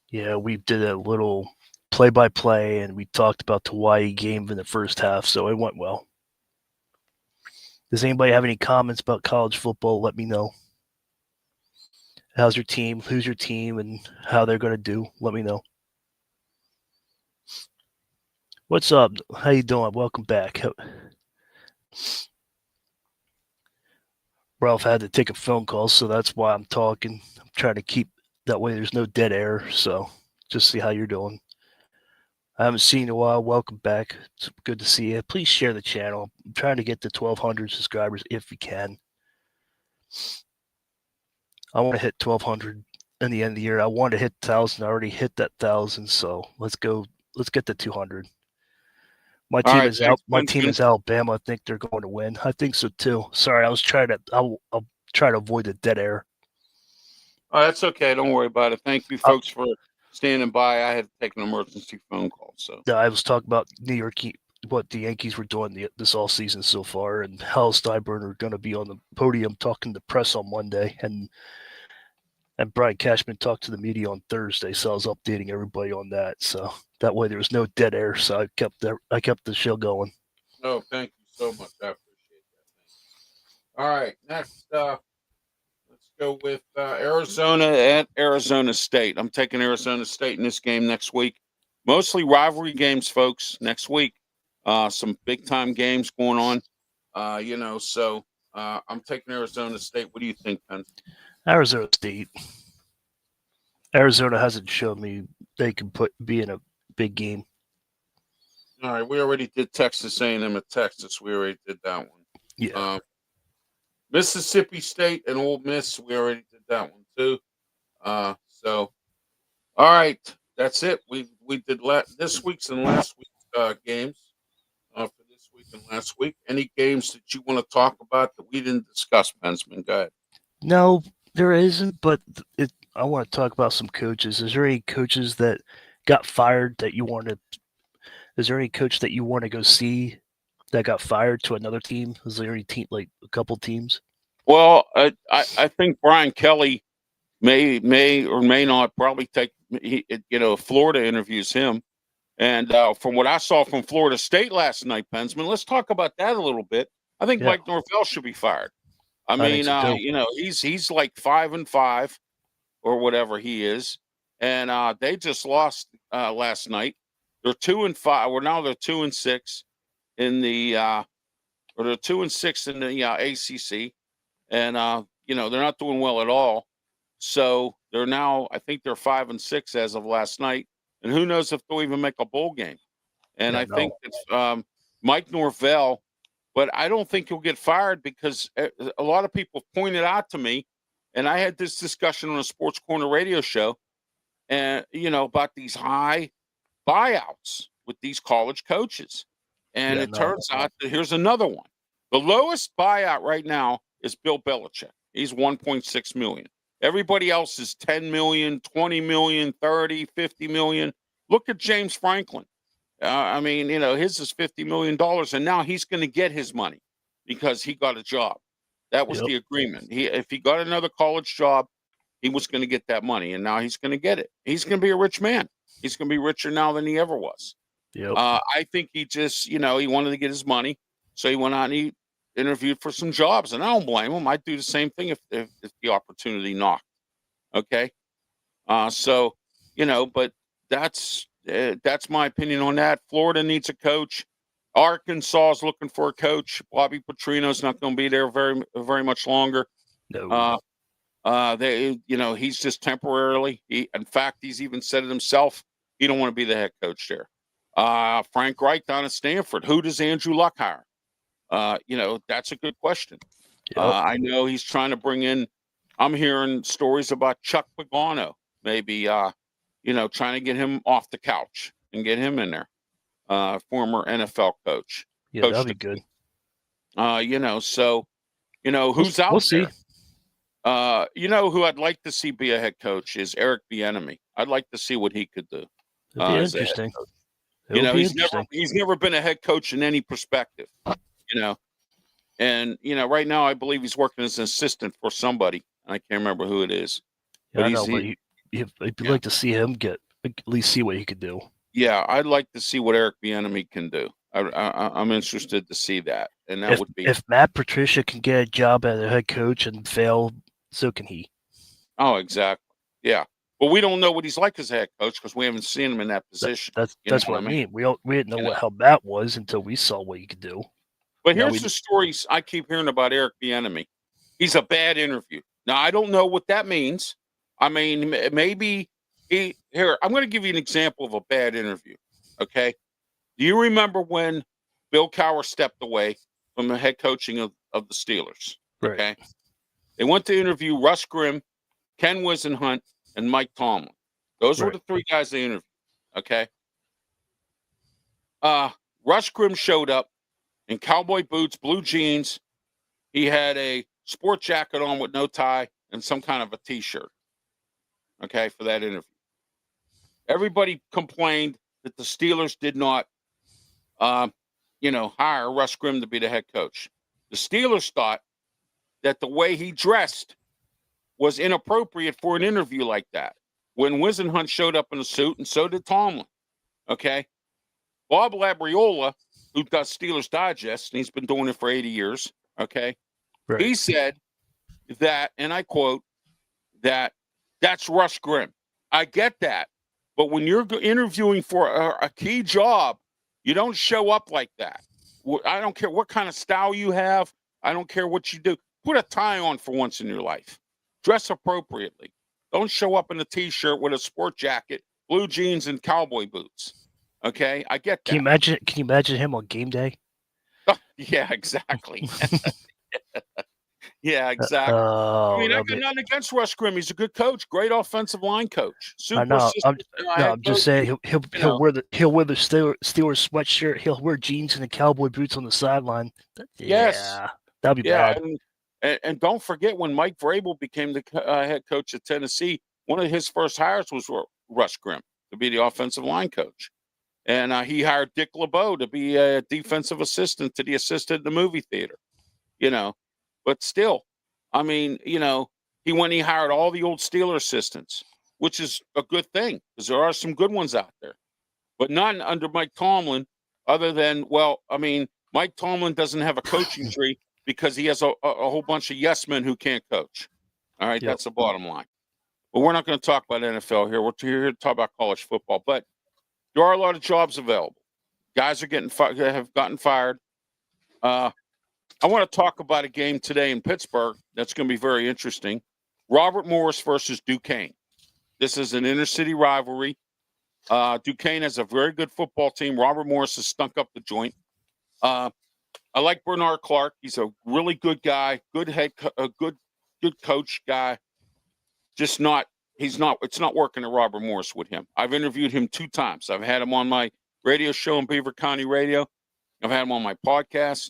yeah, we did a little play-by-play, and we talked about the Hawaii game in the first half, so it went well. Does anybody have any comments about college football? Let me know. How's your team? Who's your team? And how they're going to do? Let me know. What's up? How you doing? Welcome back. Ralph had to take a phone call, so that's why I'm talking. I'm trying to keep that way there's no dead air, so just see how you're doing. I haven't seen you in a while. Welcome back. It's good to see you. Please share the channel. I'm trying to get to 1,200 subscribers if we can. I want to hit 1,200 in the end of the year. I want to hit 1,000. I already hit that 1,000, so let's go. Let's get to 200. My team is out. My team is Alabama. I think they're going to win. I think so too. Sorry, I'll try to avoid the dead air. Oh, that's okay. Don't worry about it. Thank you, folks, for standing by. I had to take an emergency phone call. So I was talking about New York, what the Yankees were doing this all season so far, and Hal Steinbrenner are going to be on the podium talking to press on Monday, and Brian Cashman talked to the media on Thursday, so I was updating everybody on that. So that way there was no dead air. So I kept the show going. oh, thank you so much. I appreciate that. All right, next, let's go with Arizona at Arizona State. I'm taking Arizona State in this game next week. Mostly rivalry games, folks. Next week, some big time games going on. So I'm taking Arizona State. What do you think, Penn? Arizona State. Arizona hasn't shown me they can be in a big game. All right, we already did Texas A&M at Texas. We already did that one. Yeah. Mississippi State and Ole Miss. We already did that one too. So, all right, that's it. We did this week's and last week's games for this week and last week. Any games that you want to talk about that we didn't discuss, PENSMAN? Go ahead. No, there isn't. But I want to talk about some coaches. Is there any coaches that got fired that you want to? Is there any coach that you want to go see that got fired to another team? Is there any team, like a couple teams? Well, I think Brian Kelly may or may not probably take. Florida interviews him, and from what I saw from Florida State last night, PENSMAN. Let's talk about that a little bit. I think Mike Norvell should be fired. I mean, so he's like 5-5 or whatever he is, and they just lost last night. They're 2-5. Well, now they're 2-6 in the or they're 2-6 in the ACC, and they're not doing well at all. So they're now, I think they're 5-6 as of last night, and who knows if they'll even make a bowl game. And I think it's Mike Norvell, but I don't think he'll get fired because a lot of people pointed out to me, and I had this discussion on a Sports Corner radio show, and about these high buyouts with these college coaches. And it turns out that here's another one. The lowest buyout right now is Bill Belichick. He's 1.6 million. Everybody else is 10 million, 20 million, 30, 50 million. Look at James Franklin. His is $50 million, and now he's going to get his money because he got a job. That was the agreement. If he got another college job, he was going to get that money, and now he's going to get it. He's going to be a rich man. He's going to be richer now than he ever was. Yep. I think he just, he wanted to get his money, so he went out and he interviewed for some jobs, and I don't blame him. I'd do the same thing if the opportunity knocked. Okay, but that's my opinion on that. Florida needs a coach. Arkansas is looking for a coach. Bobby Petrino's not going to be there very, very much longer. No. He's just temporarily. In fact, he's even said it himself. He don't want to be the head coach there. Frank Reich down at Stanford. Who does Andrew Luck hire? That's a good question. Yep. I know he's trying to bring in. I'm hearing stories about Chuck Pagano, maybe, trying to get him off the couch and get him in there. Former NFL coach. Yeah, that'd be good. Who's out we'll there? See. Who I'd like to see be a head coach is Eric Bieniemy. I'd like to see what he could do. It'd be interesting. He's never been a head coach in any perspective, and right now I believe he's working as an assistant for somebody. I can't remember who it is. Yeah, I'd like to see him at least see what he could do. Yeah, I'd like to see what Eric Bieniemy can do. I'm interested to see that, and that would be if Matt Patricia can get a job as a head coach and fail, so can he. Oh, exactly. Yeah. But we don't know what he's like as a head coach because we haven't seen him in that position. That's what I mean. We didn't know how that was until we saw what he could do. But here's the stories I keep hearing about Eric Bieniemy. He's a bad interview. Now I don't know what that means. I mean, maybe I'm going to give you an example of a bad interview. Okay. Do you remember when Bill Cowher stepped away from the head coaching of the Steelers? Right. Okay. They went to interview Russ Grimm, Ken Wisenhunt, and Mike Tomlin. Those were the three guys they interviewed. Okay. Russ Grimm showed up in cowboy boots, blue jeans. He had a sport jacket on with no tie and some kind of a T-shirt. Okay, for that interview. Everybody complained that the Steelers did not, hire Russ Grimm to be the head coach. The Steelers thought that the way he dressed was inappropriate for an interview like that. When Wisenhunt showed up in a suit, and so did Tomlin. Okay. Bob Labriola, who does Steelers Digest, and he's been doing it for 80 years. Okay. Right. He said that, and I quote, that's Russ Grimm. I get that. But when you're interviewing for a key job, you don't show up like that. I don't care what kind of style you have. I don't care what you do. Put a tie on for once in your life. Dress appropriately. Don't show up in a T-shirt with a sport jacket, blue jeans, and cowboy boots. Okay, I get that. Can you imagine him on game day? Oh, yeah, exactly. Yeah, exactly. I mean, I got nothing against Russ Grimm. He's a good coach, great offensive line coach. I know. I'm just saying he'll wear the Steelers sweatshirt. He'll wear jeans and the cowboy boots on the sideline. Yes. Yeah, that'd be bad. And don't forget when Mike Vrabel became the head coach at Tennessee, one of his first hires was Russ Grimm to be the offensive line coach. And he hired Dick LeBeau to be a defensive assistant to the assistant in the movie theater, But still, I mean, he hired all the old Steeler assistants, which is a good thing because there are some good ones out there. But none under Mike Tomlin other than, Mike Tomlin doesn't have a coaching tree because he has a whole bunch of yes men who can't coach. All right, That's the bottom line. But we're not going to talk about NFL here. We're here to talk about college football. But there are a lot of jobs available. Guys are have gotten fired. I want to talk about a game today in Pittsburgh that's going to be very interesting. Robert Morris versus Duquesne. This is an inner-city rivalry. Duquesne has a very good football team. Robert Morris has stunk up the joint. I like Bernard Clark. He's a really good guy, good good coach guy. It's not working at Robert Morris with him. I've interviewed him 2 times. I've had him on my radio show on Beaver County Radio. I've had him on my podcast,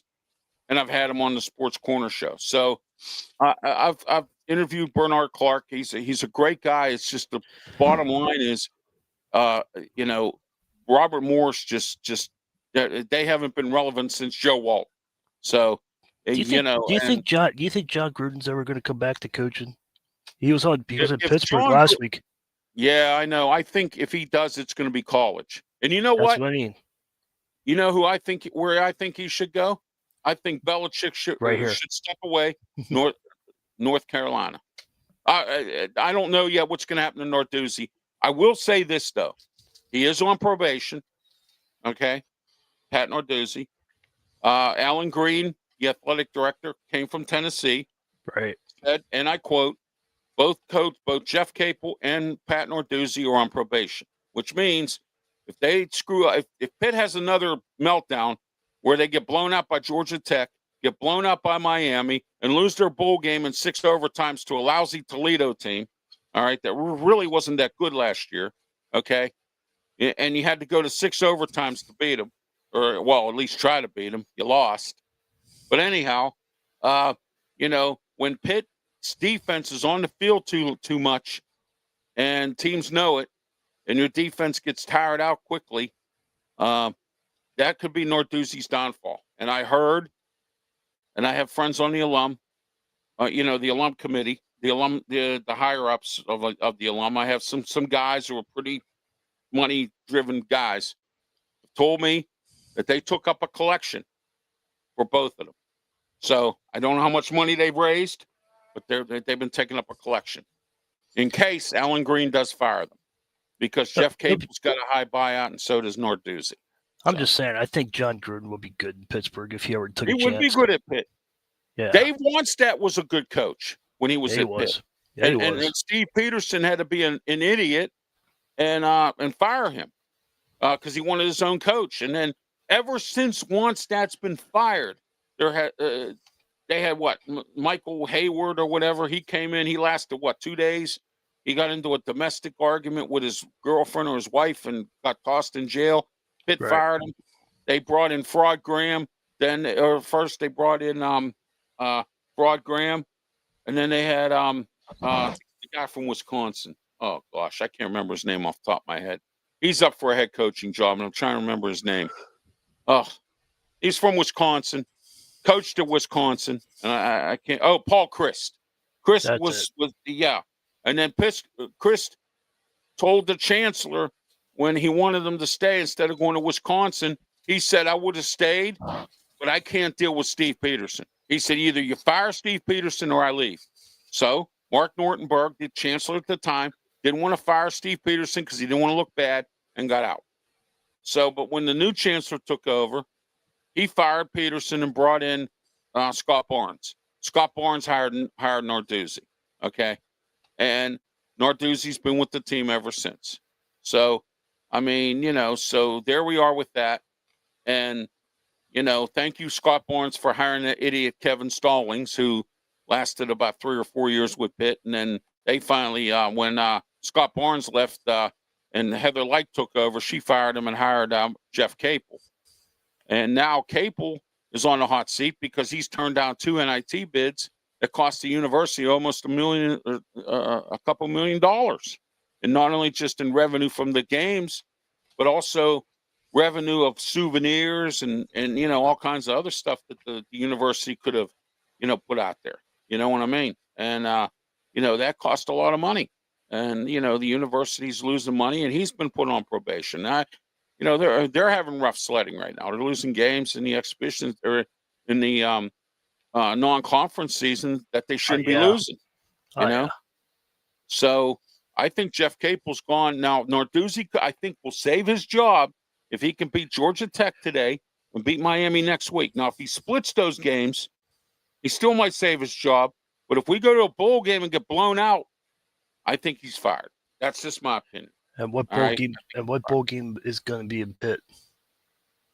and I've had him on the Sports Corner show. So I've interviewed Bernard Clark. He's a great guy. It's just the bottom line is, Robert Morris just they haven't been relevant since Joe Walt. So do you think John Gruden's ever going to come back to coaching? He was in Pittsburgh last week. Yeah, I know. I think if he does, it's going to be college. And you know That's what I mean. You know where I think he should go? I think Belichick should step away. North Carolina. I don't know yet what's going to happen to Narduzzi. I will say this though, he is on probation. Okay, Pat Narduzzi. Alan Green, the athletic director, came from Tennessee. Right. Said, and I quote, both Jeff Capel and Pat Narduzzi are on probation, which means if they screw up, if Pitt has another meltdown where they get blown out by Georgia Tech, get blown out by Miami, and lose their bowl game in 6 overtimes to a lousy Toledo team, all right, that really wasn't that good last year, okay, and you had to go to 6 overtimes to beat them, or, well, at least try to beat them. You lost. But anyhow, when Pitt's defense is on the field too much and teams know it, and your defense gets tired out quickly, that could be Narduzzi's downfall. And I heard, and I have friends on the alum, the alum committee, the higher ups of the alum. I have some guys who are pretty money-driven guys, told me that they took up a collection for both of them. So I don't know how much money they've raised, but they've been taking up a collection in case Alan Green does fire them, because Jeff Capel's got a high buyout, and so does Narduzzi. I'm just saying, I think John Gruden would be good in Pittsburgh if he ever took a chance. He would be good at Pitt. Yeah. Dave Wannstedt was a good coach when he was at Pitt. Yeah, and Steve Peterson had to be an idiot and fire him because he wanted his own coach. And then ever since Wannstedt's been fired, they had what, Michael Hayward or whatever. He came in. He lasted 2 days. He got into a domestic argument with his girlfriend or his wife and got tossed in jail. Pitt fired him. They brought in Fraud Graham. First they brought in Fraud Graham, and then they had the guy from Wisconsin. oh gosh, I can't remember his name off the top of my head. He's up for a head coaching job, and I'm trying to remember his name. Oh, he's from Wisconsin, coached at Wisconsin, and I can't. Oh, Paul Christ. Chris was yeah, and then Chris told the chancellor when he wanted them to stay instead of going to Wisconsin. He said, "I would have stayed, but I can't deal with Steve Peterson." He said, "Either you fire Steve Peterson or I leave." So Mark Nortenberg, the chancellor at the time, didn't want to fire Steve Peterson because he didn't want to look bad and got out. So, but when the new chancellor took over, he fired Peterson and brought in Scott Barnes. Scott Barnes hired Narduzzi. Okay, and Narduzzi's been with the team ever since. So, I mean, so there we are with that. And, thank you, Scott Barnes, for hiring that idiot Kevin Stallings, who lasted about 3 or 4 years with Pitt. And then they finally, when Scott Barnes left and Heather Light took over, she fired him and hired Jeff Capel. And now Capel is on the hot seat because he's turned down 2 NIT bids that cost the university almost a couple $1 million. And not only just in revenue from the games, but also revenue of souvenirs and all kinds of other stuff that the university could have, put out there. You know what I mean? And, that cost a lot of money. And, the university's losing money, and he's been put on probation. They're having rough sledding right now. They're losing games in the exhibitions or in the non-conference season that they shouldn't be losing. You know? So I think Jeff Capel's gone. Now, Narduzzi, I think, will save his job if he can beat Georgia Tech today and beat Miami next week. Now, if he splits those games, he still might save his job. But if we go to a bowl game and get blown out, I think he's fired. That's just my opinion. And what bowl game? And what bowl game is going to be in Pitt?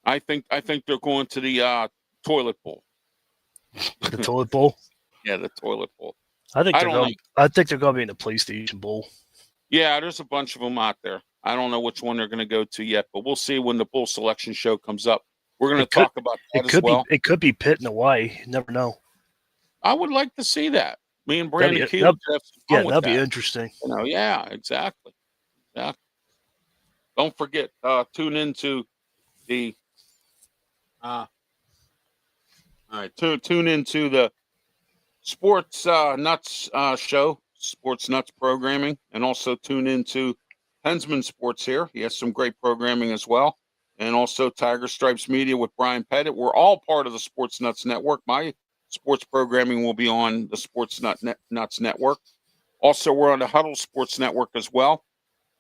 I think they're going to the toilet bowl. The toilet bowl? Yeah, the toilet bowl. I think they're going to be in the PlayStation Bowl. Yeah, there's a bunch of them out there. I don't know which one they're going to go to yet, but we'll see when the bowl selection show comes up. We're going to talk about that as well. It could be Pitt in Hawaii. You never know. I would like to see that. Me and Brandon Keel. That'd be interesting. Yeah, exactly. Don't forget, tune into the tune into the Sports Nuts show, Sports Nuts programming, and also tune into PENSMAN Sports here. He has some great programming as well. And also Tiger Stripes Media with Brian Pettit. We're all part of the Sports Nuts Network. My sports programming will be on the Sports Nuts Network. Also, we're on the Huddle Sports Network as well,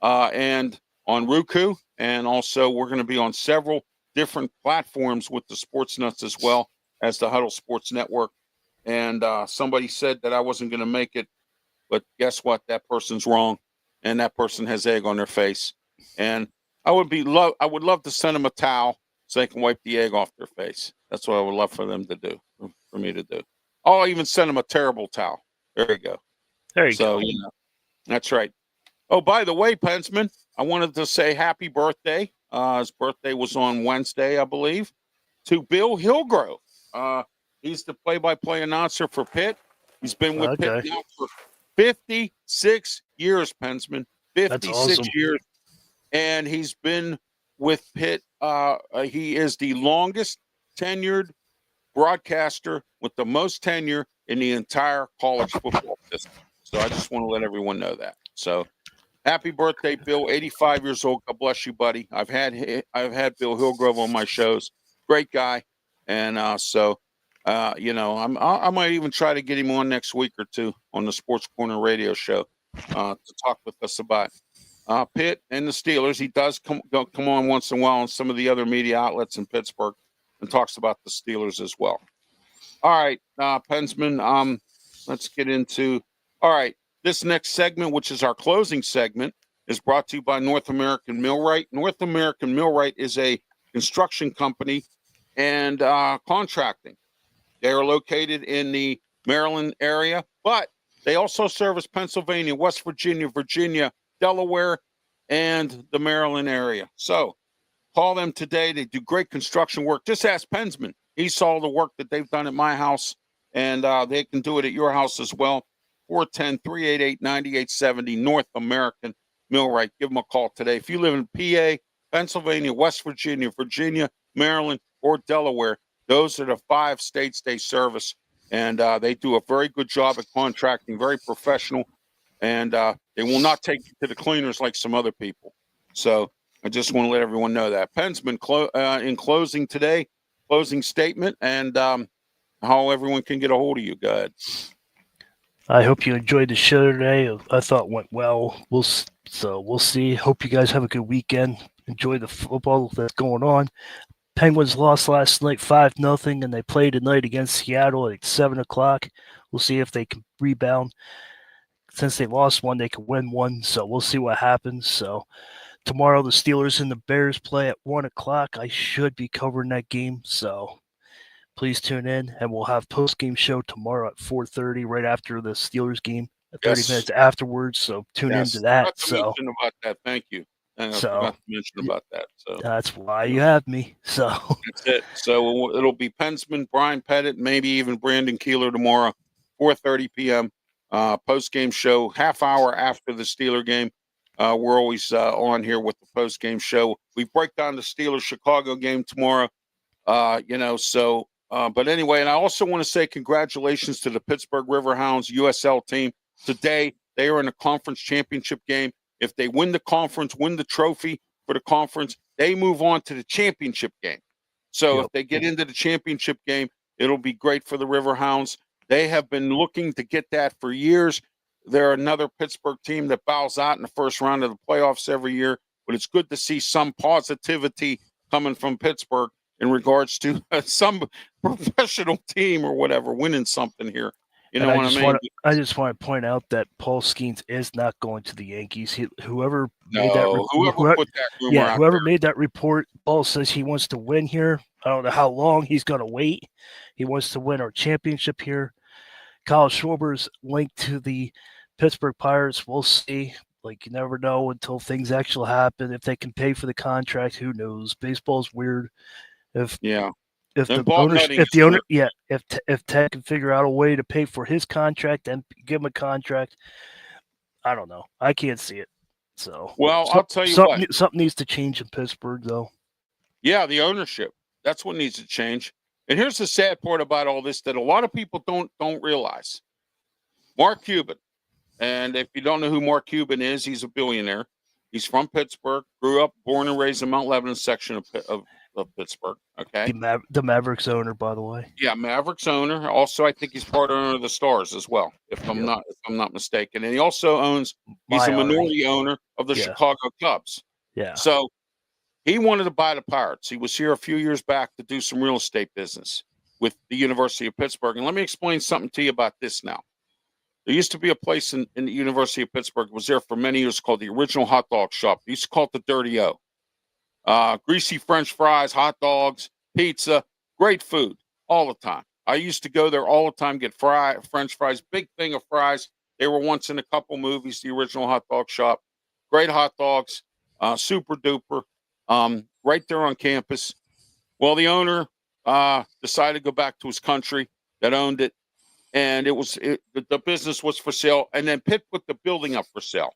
and on Roku. And also, we're going to be on several different platforms with the Sports Nuts as well as the Huddle Sports Network. And somebody said that I wasn't going to make it, but guess what? That person's wrong, and that person has egg on their face. And I would love to send them a towel so they can wipe the egg off their face. That's what I would love for them to do, for me to do. I'll even send them a terrible towel. There you go. There you go. That's right. Oh, by the way, PENSMAN, I wanted to say happy birthday. His birthday was on Wednesday, I believe, to Bill Hillgrove. He's the play-by-play announcer for Pitt. He's been with Pitt now for 56 years, PENSMAN. 56 years. And he's been with Pitt. He is the longest tenured broadcaster with the most tenure in the entire college football system. So I just want to let everyone know that. So happy birthday, Bill. 85 years old. God bless you, buddy. I've had Bill Hillgrove on my shows. Great guy. And I might even try to get him on next week or two on the Sports Corner radio show to talk with us about Pitt and the Steelers. He does come on once in a while on some of the other media outlets in Pittsburgh and talks about the Steelers as well. All right, PENSMAN, let's get into – all right, this next segment, which is our closing segment, is brought to you by North American Millwright. North American Millwright is a construction company and contracting. They are located in the Maryland area, but they also service Pennsylvania, West Virginia, Delaware, and the Maryland area. So call them today. They do great construction work. Just ask PENSMAN. He saw the work that they've done at my house, and they can do it at your house as well. 410-388-9870, North American Millwright. Give them a call today. If you live in PA, Pennsylvania, West Virginia, Virginia, Maryland, or Delaware, those are the 5 states they service. And they do a very good job at contracting, very professional. And they will not take you to the cleaners like some other people. So I just want to let everyone know that. PENSMAN, in closing today, closing statement, and how everyone can get a hold of you. Go ahead. I hope you enjoyed the show today. I thought it went well. We'll see. Hope you guys have a good weekend. Enjoy the football that's going on. Penguins lost last night 5-0, and they play tonight against Seattle at 7:00. We'll see if they can rebound. Since they lost one, they can win one. So we'll see what happens. So tomorrow the Steelers and the Bears play at 1:00. I should be covering that game. So please tune in, and we'll have post-game show tomorrow at 4:30, right after the Steelers game, 30 minutes afterwards. So tune into that. I forgot to mention about that. Thank you. And I forgot to mention about that. So that's why you have me. So that's it. So it'll be PENSMAN, Brian Pettit, maybe even Brandon Keeler tomorrow, 4:30 p.m. Post-game show, half hour after the Steeler game. We're always on here with the post-game show. We break down the Steelers-Chicago game tomorrow. But anyway, and I also want to say congratulations to the Pittsburgh Riverhounds USL team. Today, they are in a conference championship game. If they win the conference, win the trophy for the conference, they move on to the championship game. So if they get into the championship game, it'll be great for the Riverhounds. They have been looking to get that for years. They're another Pittsburgh team that bows out in the first round of the playoffs every year. But it's good to see some positivity coming from Pittsburgh in regards to some professional team or whatever winning something here. You know what I mean? I just want to point out that Paul Skeens is not going to the Yankees. Whoever made that report, Paul says he wants to win here. I don't know how long he's going to wait. He wants to win our championship here. Kyle Schwarber's linked to the Pittsburgh Pirates. We'll see. Like, you never know until things actually happen. If they can pay for the contract, who knows? Baseball's weird. If Ted can figure out a way to pay for his contract and give him a contract, I don't know. I can't see it. So, I'll tell you what. Something needs to change in Pittsburgh, though. Yeah, the ownership. That's what needs to change. And here's the sad part about all this that a lot of people don't realize. Mark Cuban, and if you don't know who Mark Cuban is, he's a billionaire. He's from Pittsburgh, grew up, born and raised in Mount Lebanon section of Pittsburgh. Okay, the Mavericks owner, by the way. Yeah, Mavericks owner. Also, I think he's part owner of the Stars as well, if I'm not mistaken. And he also owns. He's a minority owner of the Chicago Cubs. Yeah. So he wanted to buy the Pirates. He was here a few years back to do some real estate business with the University of Pittsburgh. And let me explain something to you about this now. There used to be a place in the University of Pittsburgh. It was there for many years called the Original Hot Dog Shop. They used to call it the Dirty O. Greasy French fries, hot dogs, pizza, great food all the time. I used to go there all the time, get French fries, big thing of fries. They were once in a couple movies, the Original Hot Dog Shop. Great hot dogs, super duper, right there on campus. Well, the owner decided to go back to his country that owned it, and the business was for sale, and then Pitt put the building up for sale.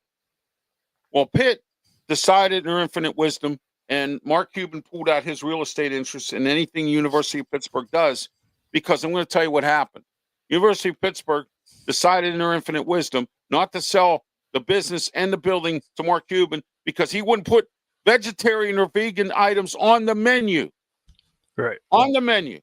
Well, Pitt decided in their infinite wisdom, and Mark Cuban pulled out his real estate interests in anything University of Pittsburgh does, because I'm going to tell you what happened. University of Pittsburgh decided in their infinite wisdom not to sell the business and the building to Mark Cuban because he wouldn't put vegetarian or vegan items on the menu. Right. On the menu.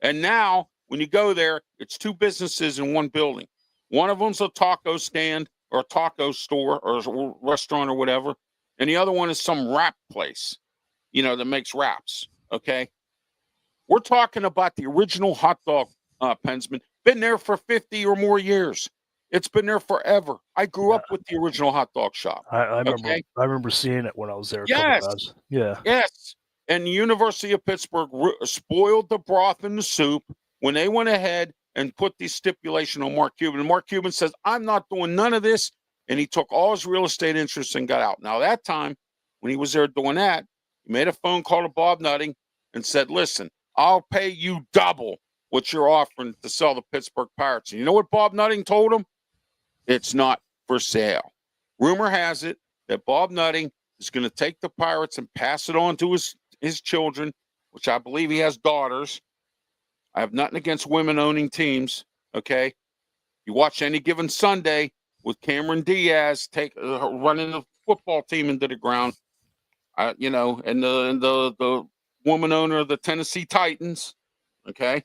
And now, when you go there, it's two businesses in one building. One of them's a taco stand or a taco store or a restaurant or whatever. And the other one is some wrap place, that makes wraps, okay? We're talking about the original hot dog, PENSMAN. Been there for 50 or more years. It's been there forever. I grew up with the Original Hot Dog Shop. I remember seeing it when I was there. Yes. Yes. And the University of Pittsburgh spoiled the broth in the soup when they went ahead and put the stipulation on Mark Cuban. And Mark Cuban says, I'm not doing none of this. And he took all his real estate interests and got out. Now, that time, when he was there doing that, he made a phone call to Bob Nutting and said, listen, I'll pay you double what you're offering to sell the Pittsburgh Pirates. And you know what Bob Nutting told him? It's not for sale. Rumor has it that Bob Nutting is going to take the Pirates and pass it on to his children, which I believe he has daughters. I have nothing against women owning teams. Okay, you watch Any Given Sunday with Cameron Diaz running the football team into the ground. And the woman owner of the Tennessee Titans. Okay,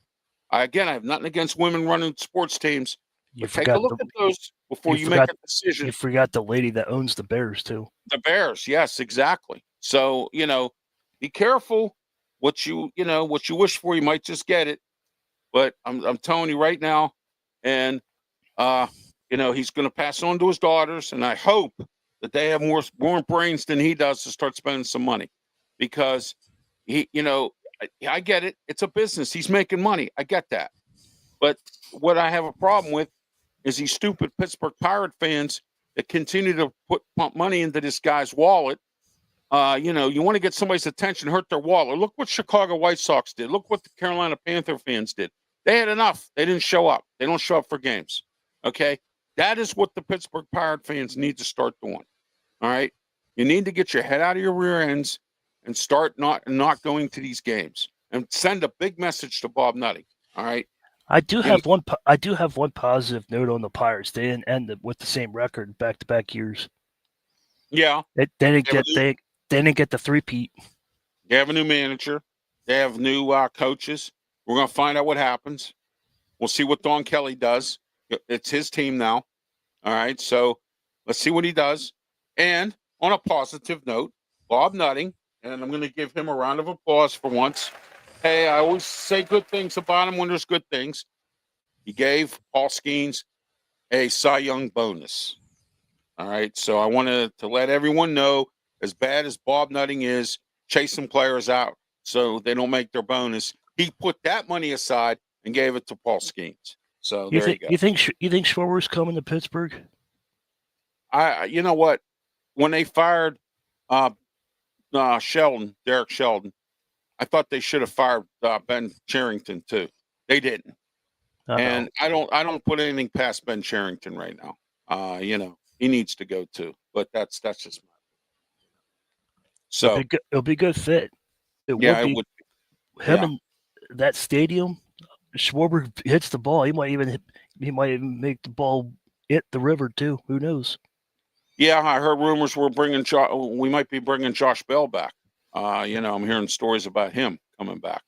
I have nothing against women running sports teams, but take a look at those before you make a decision. You forgot the lady that owns the Bears too. The Bears, yes, exactly. So be careful what you wish for. You might just get it. But I'm telling you right now, and he's going to pass on to his daughters, and I hope that they have more brains than he does to start spending some money, because I get it. It's a business. He's making money. I get that. But what I have a problem with is these stupid Pittsburgh Pirate fans that continue to pump money into this guy's wallet. You want to get somebody's attention, hurt their wallet. Look what Chicago White Sox did. Look what the Carolina Panther fans did. They had enough. They didn't show up. They don't show up for games. Okay? That is what the Pittsburgh Pirate fans need to start doing. All right? You need to get your head out of your rear ends and start not going to these games, and send a big message to Bob Nutting. All right? I do have one positive note on the Pirates. They didn't end with the same record back-to-back years. Yeah. They didn't get the three-peat. They have a new manager. They have new coaches. We're going to find out what happens. We'll see what Don Kelly does. It's his team now. All right, so let's see what he does. And on a positive note, Bob Nutting, and I'm going to give him a round of applause for once. Hey, I always say good things about him when there's good things. He gave Paul Skeens a Cy Young bonus. All right, so I wanted to let everyone know, as bad as Bob Nutting is, chasing players out so they don't make their bonus, he put that money aside and gave it to Paul Skeens. So there you go. You think Schwarber's coming to Pittsburgh? You know what? When they fired Derek Sheldon, I thought they should have fired Ben Cherington too. They didn't. And I don't put anything past Ben Cherington right now. He needs to go too. But that's just my opinion. So it'll be a good fit. It would be. Him in that stadium, Schwarber hits the ball. He might even make the ball hit the river too. Who knows? Yeah, I heard rumors we might be bringing Josh Bell back. I'm hearing stories about him coming back.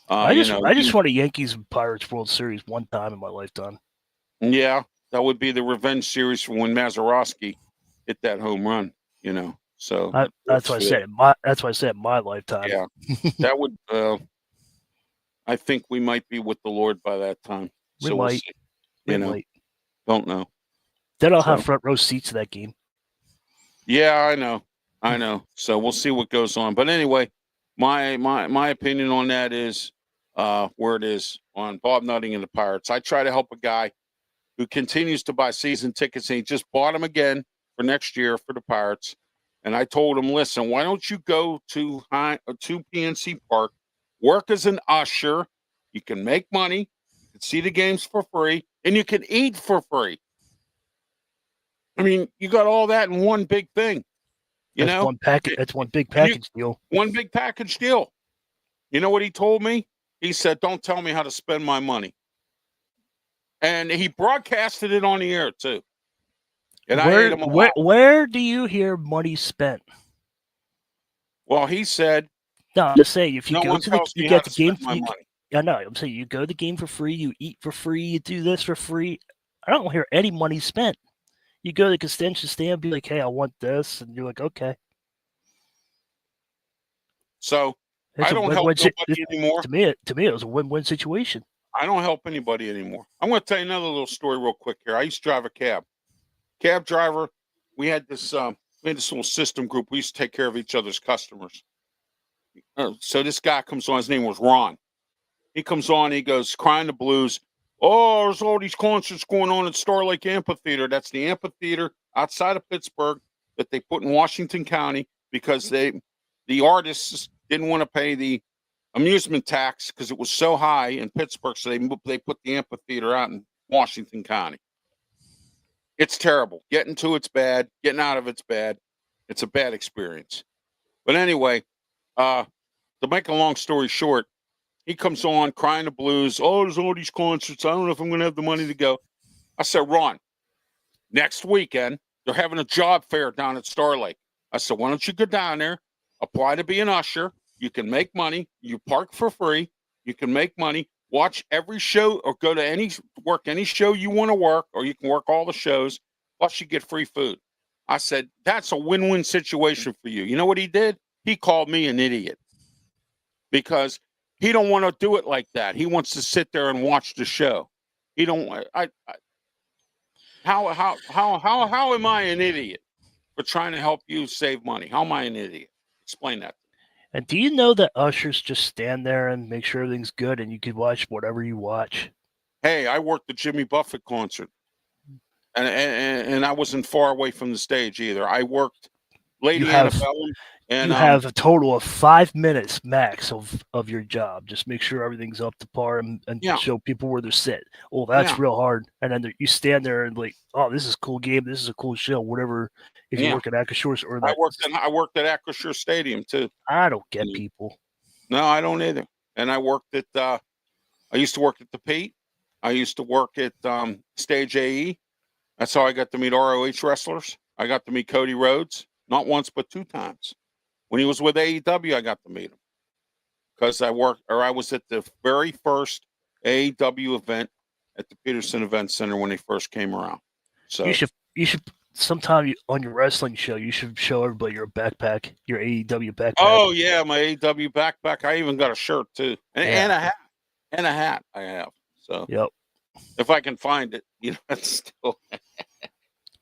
I just want a Yankees Pirates World Series one time in my lifetime. Yeah, that would be the revenge series from when Mazeroski hit that home run. So that's why I said my lifetime. Yeah, that would. I think we might be with the Lord by that time. We'll see. Don't know. Then I'll have front row seats to that game. Yeah, I know. So we'll see what goes on. But anyway, my opinion on that is where it is on Bob Nutting and the Pirates. I try to help a guy who continues to buy season tickets, and he just bought them again for next year for the Pirates. And I told him, listen, why don't you go to PNC Park, work as an usher? You can make money, you can see the games for free, and you can eat for free. I mean, you got all that in one big thing. One package. That's one big package deal. One big package deal. You know what he told me? He said, "Don't tell me how to spend my money." And he broadcasted it on the air too. And I hate him a lot. Where do you hear money spent? Well, he said, "No, I'm just saying if you go to you get the game. I know. I'm saying you go to the game for free, you eat for free, you do this for free. I don't hear any money spent. You go to the concession stand, be like, "Hey, I want this," and you're like, "Okay." So I don't help nobody anymore. To me, it was a win-win situation. I don't help anybody anymore. I'm going to tell you another little story real quick here. I used to drive a cab. Cab driver, we had this little system group. We used to take care of each other's customers. So this guy comes on. His name was Ron. He comes on. He goes, crying the blues. Oh, there's all these concerts going on at Star Lake Amphitheater. That's the amphitheater outside of Pittsburgh that they put in Washington County because the artists didn't want to pay the amusement tax because it was so high in Pittsburgh. So they put the amphitheater out in Washington County. It's terrible. Getting to it's bad. Getting out of it's bad. It's a bad experience. But anyway, to make a long story short, he comes on crying the blues. Oh, there's all these concerts. I don't know if I'm going to have the money to go. I said, Ron, next weekend, they're having a job fair down at Star Lake. I said, why don't you go down there, apply to be an usher. You can make money. You park for free. You can make money. Watch every show or go to work any show you want to work, or you can work all the shows. Plus, you get free food. I said, that's a win-win situation for you. You know what he did? He called me an idiot because he don't want to do it like that. He wants to sit there and watch the show. He don't. How am I an idiot for trying to help you save money? How am I an idiot? Explain that. And do you know that ushers just stand there and make sure everything's good, and you can watch whatever you watch? Hey, I worked the Jimmy Buffett concert, and I wasn't far away from the stage either. I worked Lady Antebellum, and you have a total of 5 minutes max of your job. Just make sure everything's up to par and show people where they're sitting. Oh, that's real hard. And then you stand there and like, oh, this is a cool game. This is a cool show. Whatever. If you work at Acrisure or that, I worked at Acrisure Stadium too. I don't get people. No, I don't either. And I worked at. I used to work at the Pete. I used to work at Stage AE. That's how I got to meet ROH wrestlers. I got to meet Cody Rhodes, not once but 2 times. When he was with AEW, I got to meet him because I was at the very first AEW event at the Peterson Event Center when they first came around. So you should sometime on your wrestling show, you should show everybody your backpack, your AEW backpack. Oh yeah, my AEW backpack. I even got a shirt too, and a hat, I have. So yep. If I can find it,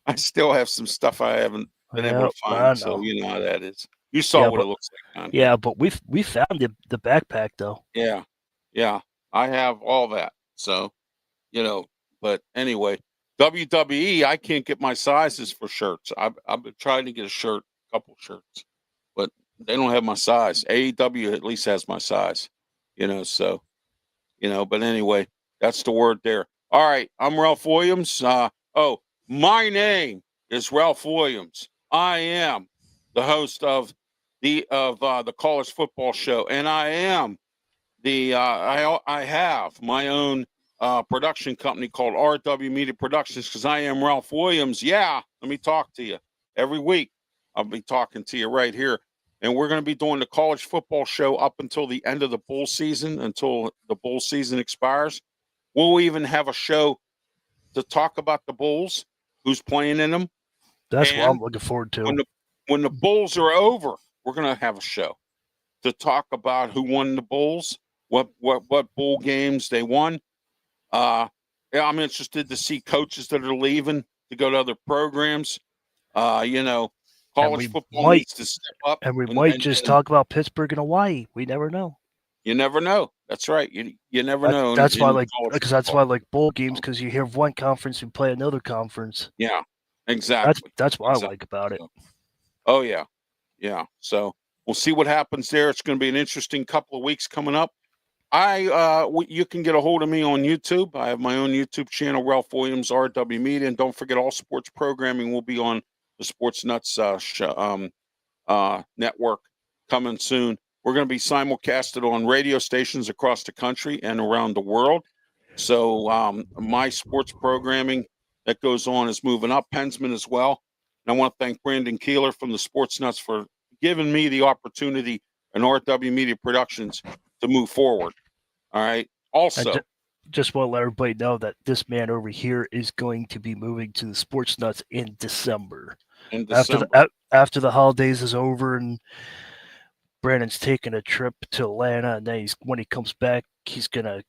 I still have some stuff I haven't been able to find. So you know how that is. You saw what it looks like. Yeah, but we found the backpack though. Yeah, I have all that. So, but anyway, WWE, I can't get my sizes for shirts. I've been trying to get a couple shirts, but they don't have my size. AEW at least has my size, so, but anyway, that's the word there. All right, I'm Ralph Williams. My name is Ralph Williams. I am the host of the College Football Show, and I am I have my own production company called RW Media Productions because I am Ralph Williams. Yeah, let me talk to you every week. I'll be talking to you right here, and we're going to be doing the College Football Show up until the end of the bowl season, until the bowl season expires. We'll even have a show to talk about the Bulls, who's playing in them. That's what I'm looking forward to. When the Bulls are over, we're going to have a show to talk about who won the Bulls, what bowl games they won. I'm interested to see coaches that are leaving to go to other programs. College football needs to step up. And we might just talk about Pittsburgh and Hawaii. We never know. You never know. That's right. You never know. That's why I like bowl games, because you hear one conference and play another conference. Yeah, exactly. That's what I like about it. Oh yeah, yeah. So we'll see what happens there. It's going to be an interesting couple of weeks coming up. You can get a hold of me on YouTube. I have my own YouTube channel, Ralph Williams RW Media, and don't forget all sports programming will be on the Sports Nuts network coming soon. We're going to be simulcasted on radio stations across the country and around the world. So my sports programming that goes on is moving up. PENSMAN as well. And I want to thank Brandon Keeler from the Sports Nuts for giving me the opportunity and RW Media Productions to move forward. All right. Also, just want to let everybody know that this man over here is going to be moving to the Sports Nuts in December. After the holidays is over and Brandon's taking a trip to Atlanta, and then when he comes back, he's gonna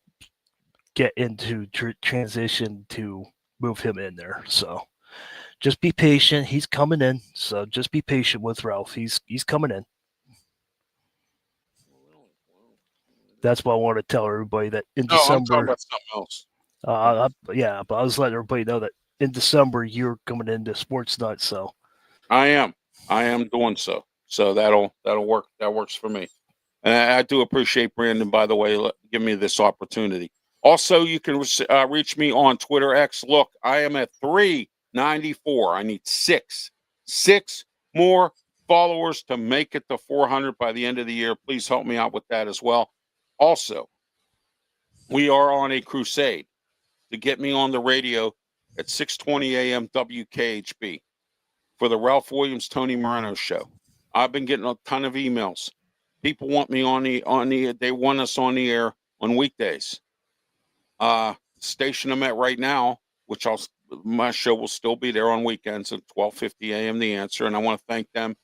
get into transition to move him in there. So just be patient. He's coming in. So just be patient with Ralph. He's coming in. That's what I want to tell everybody, that in December. I'm talking about something else. But I was letting everybody know that in December you're coming into Sports Nuts. So I am doing so. So that'll work. That works for me. And I do appreciate Brandon, by the way, giving me this opportunity. Also, you can reach me on Twitter X. Look, I am at 3 94. I need six more followers to make it to 400 by the end of the year. Please help me out with that as well. Also, we are on a crusade to get me on the radio at 6:20 a.m. WKHB for the Ralph Williams Tony Moreno show. I've been getting a ton of emails. People want me they want us on the air on weekdays. Station I'm at right now, which my show will still be there on weekends at 12:50 a.m. The Answer, and I want to thank them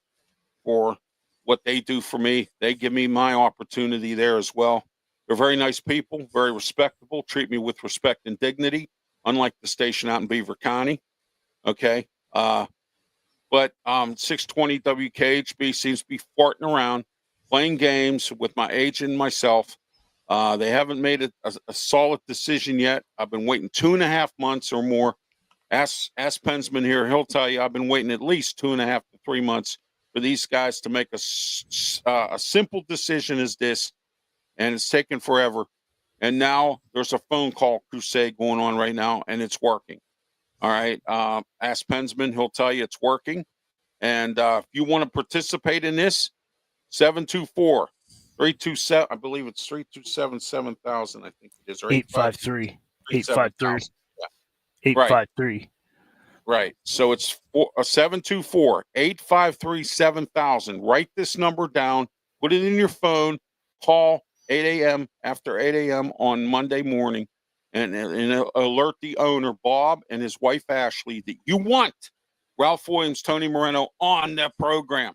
for what they do for me. They give me my opportunity there as well. They're very nice people, very respectable, treat me with respect and dignity, unlike the station out in Beaver County. Okay. But 620 WKHB seems to be farting around, playing games with my agent and myself. They haven't made a solid decision yet. I've been waiting 2.5 months or more. Ask PENSMAN here. He'll tell you I've been waiting at least 2.5 to 3 months for these guys to make a simple decision as this, and it's taken forever. And now there's a phone call crusade going on right now, and it's working. All right. Ask PENSMAN. He'll tell you it's working. And if you want to participate in this, 724-327, I believe it's 327-7000, I think it is, or 853. 853. Yeah. 853. Right. So it's 724-853-7000. Write this number down, put it in your phone, call 8 a.m. after 8 a.m. on Monday morning, and alert the owner, Bob, and his wife, Ashley, that you want Ralph Williams, Tony Moreno on their program,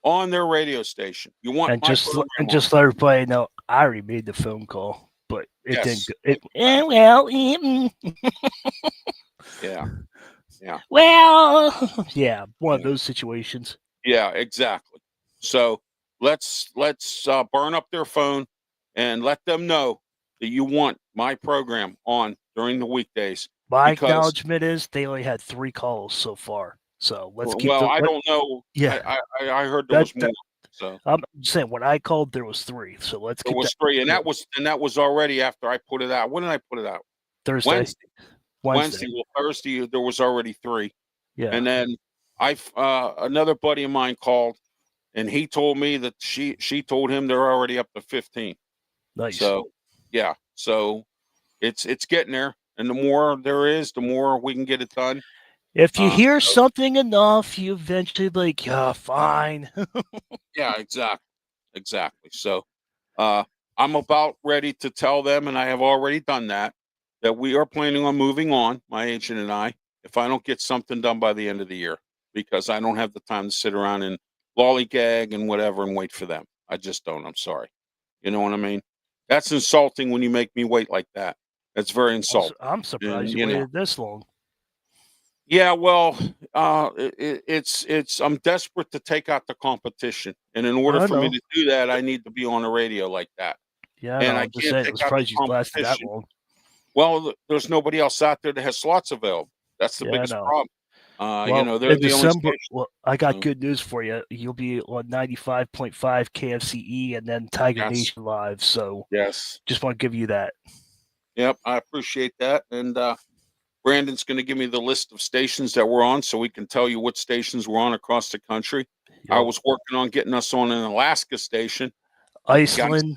on their radio station. You want just let everybody know I already made the phone call, but it didn't. Yeah. Well, yeah, one of those situations. Yeah, exactly. So let's burn up their phone and let them know that you want my program on during the weekdays. My acknowledgement is they only had 3 calls so far. So let's keep. I don't know. Yeah, I heard there was more. So I'm saying when I called, there was 3. So let's keep. There was 3, and that was already after I put it out. When did I put it out? Thursday. Wednesday. Well, Thursday there was already 3. Yeah. And then another buddy of mine called, and he told me that she told him they're already up to 15. Nice. So yeah, so it's getting there, and the more there is, the more we can get it done. If you hear something enough, you eventually be like, yeah, fine. Yeah, exactly. So I'm about ready to tell them, and I have already done that we are planning on moving on, my agent and I, if I don't get something done by the end of the year, because I don't have the time to sit around and lollygag and whatever and wait for them. I just don't. I'm sorry. You know what I mean? That's insulting when you make me wait like that. That's very insulting. I'm surprised you waited this long. Yeah, well, it's I'm desperate to take out the competition, and in order for me to do that, I need to be on the radio like that. Yeah, and I can't take out the competition. That long. Well, there's nobody else out there that has slots available. That's the biggest problem. They're the December, I got good news for you. You'll be on 95.5 KFCE and then Tiger Nation Live. So yes, just want to give you that. Yep, I appreciate that. And Brandon's going to give me the list of stations that we're on, so we can tell you what stations we're on across the country. Yep. I was working on getting us on an Alaska station, Iceland,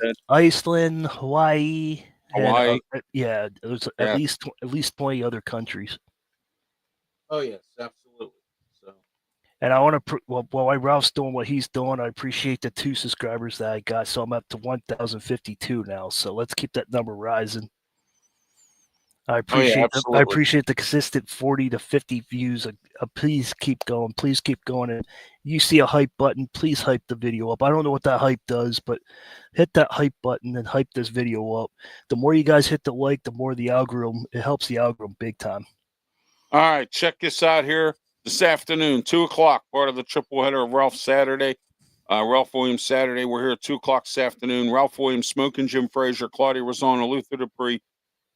Hawaii. And, there's at least 20 other countries. Oh yes, absolutely. So, and I want to while Ralph's doing what he's doing, I appreciate the 2 subscribers that I got. So I'm up to 1,052 now. So let's keep that number rising. I appreciate the consistent 40 to 50 views. Please keep going. Please keep going. And you see a hype button, please hype the video up. I don't know what that hype does, but hit that hype button and hype this video up. The more you guys hit the like, the more the algorithm, it helps the algorithm big time. All right, check this out here this afternoon, 2 o'clock, part of the triple header of Ralph Saturday. Ralph Williams Saturday. We're here at 2 o'clock this afternoon. Ralph Williams, Smoking Jim Frazier, Claudia Rosano, Luther Dupree,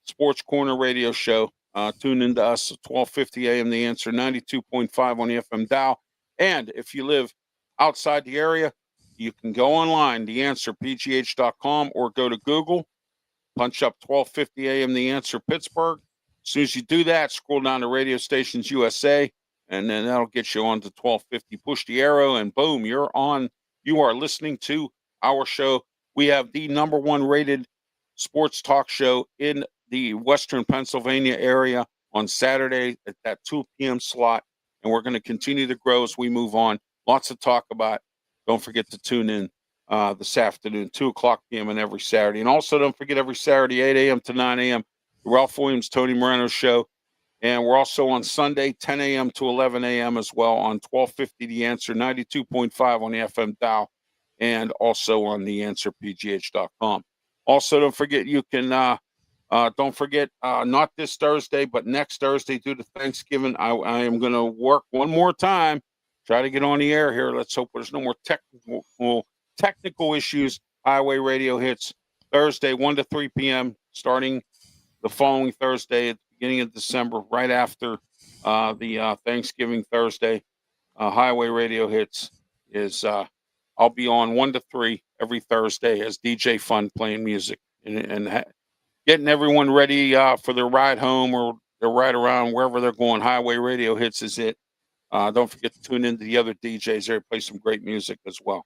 Sports Corner Radio Show. Tune into us at 12:50 a.m. The Answer, 92.5 on the FM dial. And if you live outside the area, you can go online, theanswerpgh.com, or go to Google, punch up 12:50 a.m. The Answer Pittsburgh, As soon as you do that, scroll down to Radio Stations USA, and then that'll get you on to 1250. Push the arrow, and boom, you're on. You are listening to our show. We have the number one rated sports talk show in the Western Pennsylvania area on Saturday at that 2 p.m. slot, and we're going to continue to grow as we move on. Lots to talk about. Don't forget to tune in this afternoon, 2 o'clock p.m. and every Saturday. And also don't forget every Saturday, 8 a.m. to 9 a.m., the Ralph Williams, Tony Moreno Show. And we're also on Sunday, 10 a.m. to 11 a.m. as well on 1250 The Answer, 92.5 on the FM dial, and also on theanswerpgh.com. Also, don't forget you can not this Thursday, but next Thursday due to Thanksgiving, I am going to work one more time, try to get on the air here. Let's hope there's no more technical issues. Highway Radio hits Thursday, 1 to 3 p.m., starting the following Thursday at the beginning of December, right after the Thanksgiving Thursday. Highway Radio hits is I'll be on 1 to 3 every Thursday as DJ Fun playing music and getting everyone ready for their ride home or their ride around wherever they're going. Highway Radio hits is it. Don't forget to tune into the other DJs there, play some great music as well.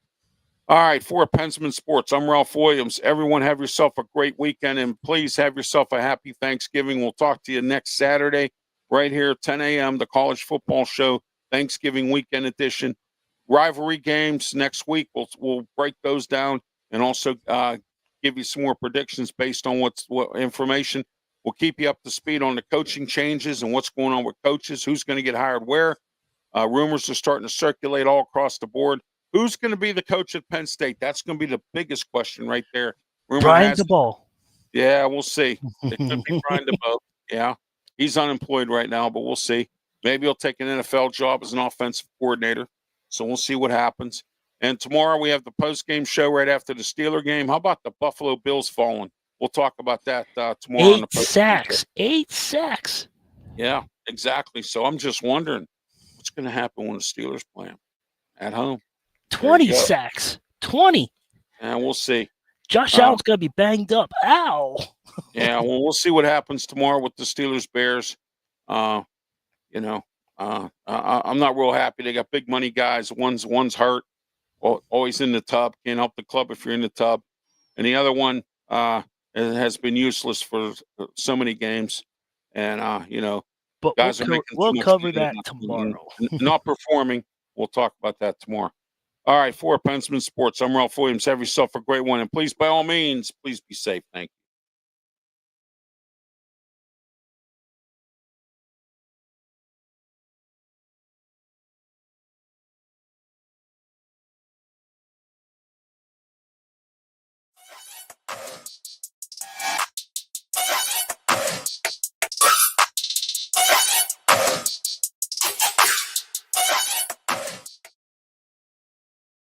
All right, for PENSMAN Sports, I'm Ralph Williams. Everyone have yourself a great weekend, and please have yourself a happy Thanksgiving. We'll talk to you next Saturday right here, 10 a.m., the College Football Show, Thanksgiving Weekend Edition. Rivalry games next week. We'll break those down and also give you some more predictions based on what information. We'll keep you up to speed on the coaching changes and what's going on with coaches, who's going to get hired where. Rumors are starting to circulate all across the board. Who's going to be the coach at Penn State? That's going to be the biggest question right there. Brian DeBoer. Yeah, we'll see. It could be Brian DeBoer. Yeah, he's unemployed right now, but we'll see. Maybe he'll take an NFL job as an offensive coordinator. So we'll see what happens. And tomorrow we have the post-game show right after the Steeler game. How about the Buffalo Bills falling? We'll talk about that tomorrow. 8 sacks. 8 sacks. Yeah, exactly. So I'm just wondering what's going to happen when the Steelers play them at home. 20 sacks. 20. And we'll see. Josh Allen's going to be banged up. Ow. Yeah, well, we'll see what happens tomorrow with the Steelers-Bears. I'm not real happy. They got big money guys. One's hurt, always in the tub. Can't help the club if you're in the tub. And the other one has been useless for so many games. And, but guys we'll cover that tomorrow. Not performing. We'll talk about that tomorrow. All right, for PENSMAN Sports, I'm Ralph Williams. Have yourself a great one. And please, by all means, please be safe. Thank you.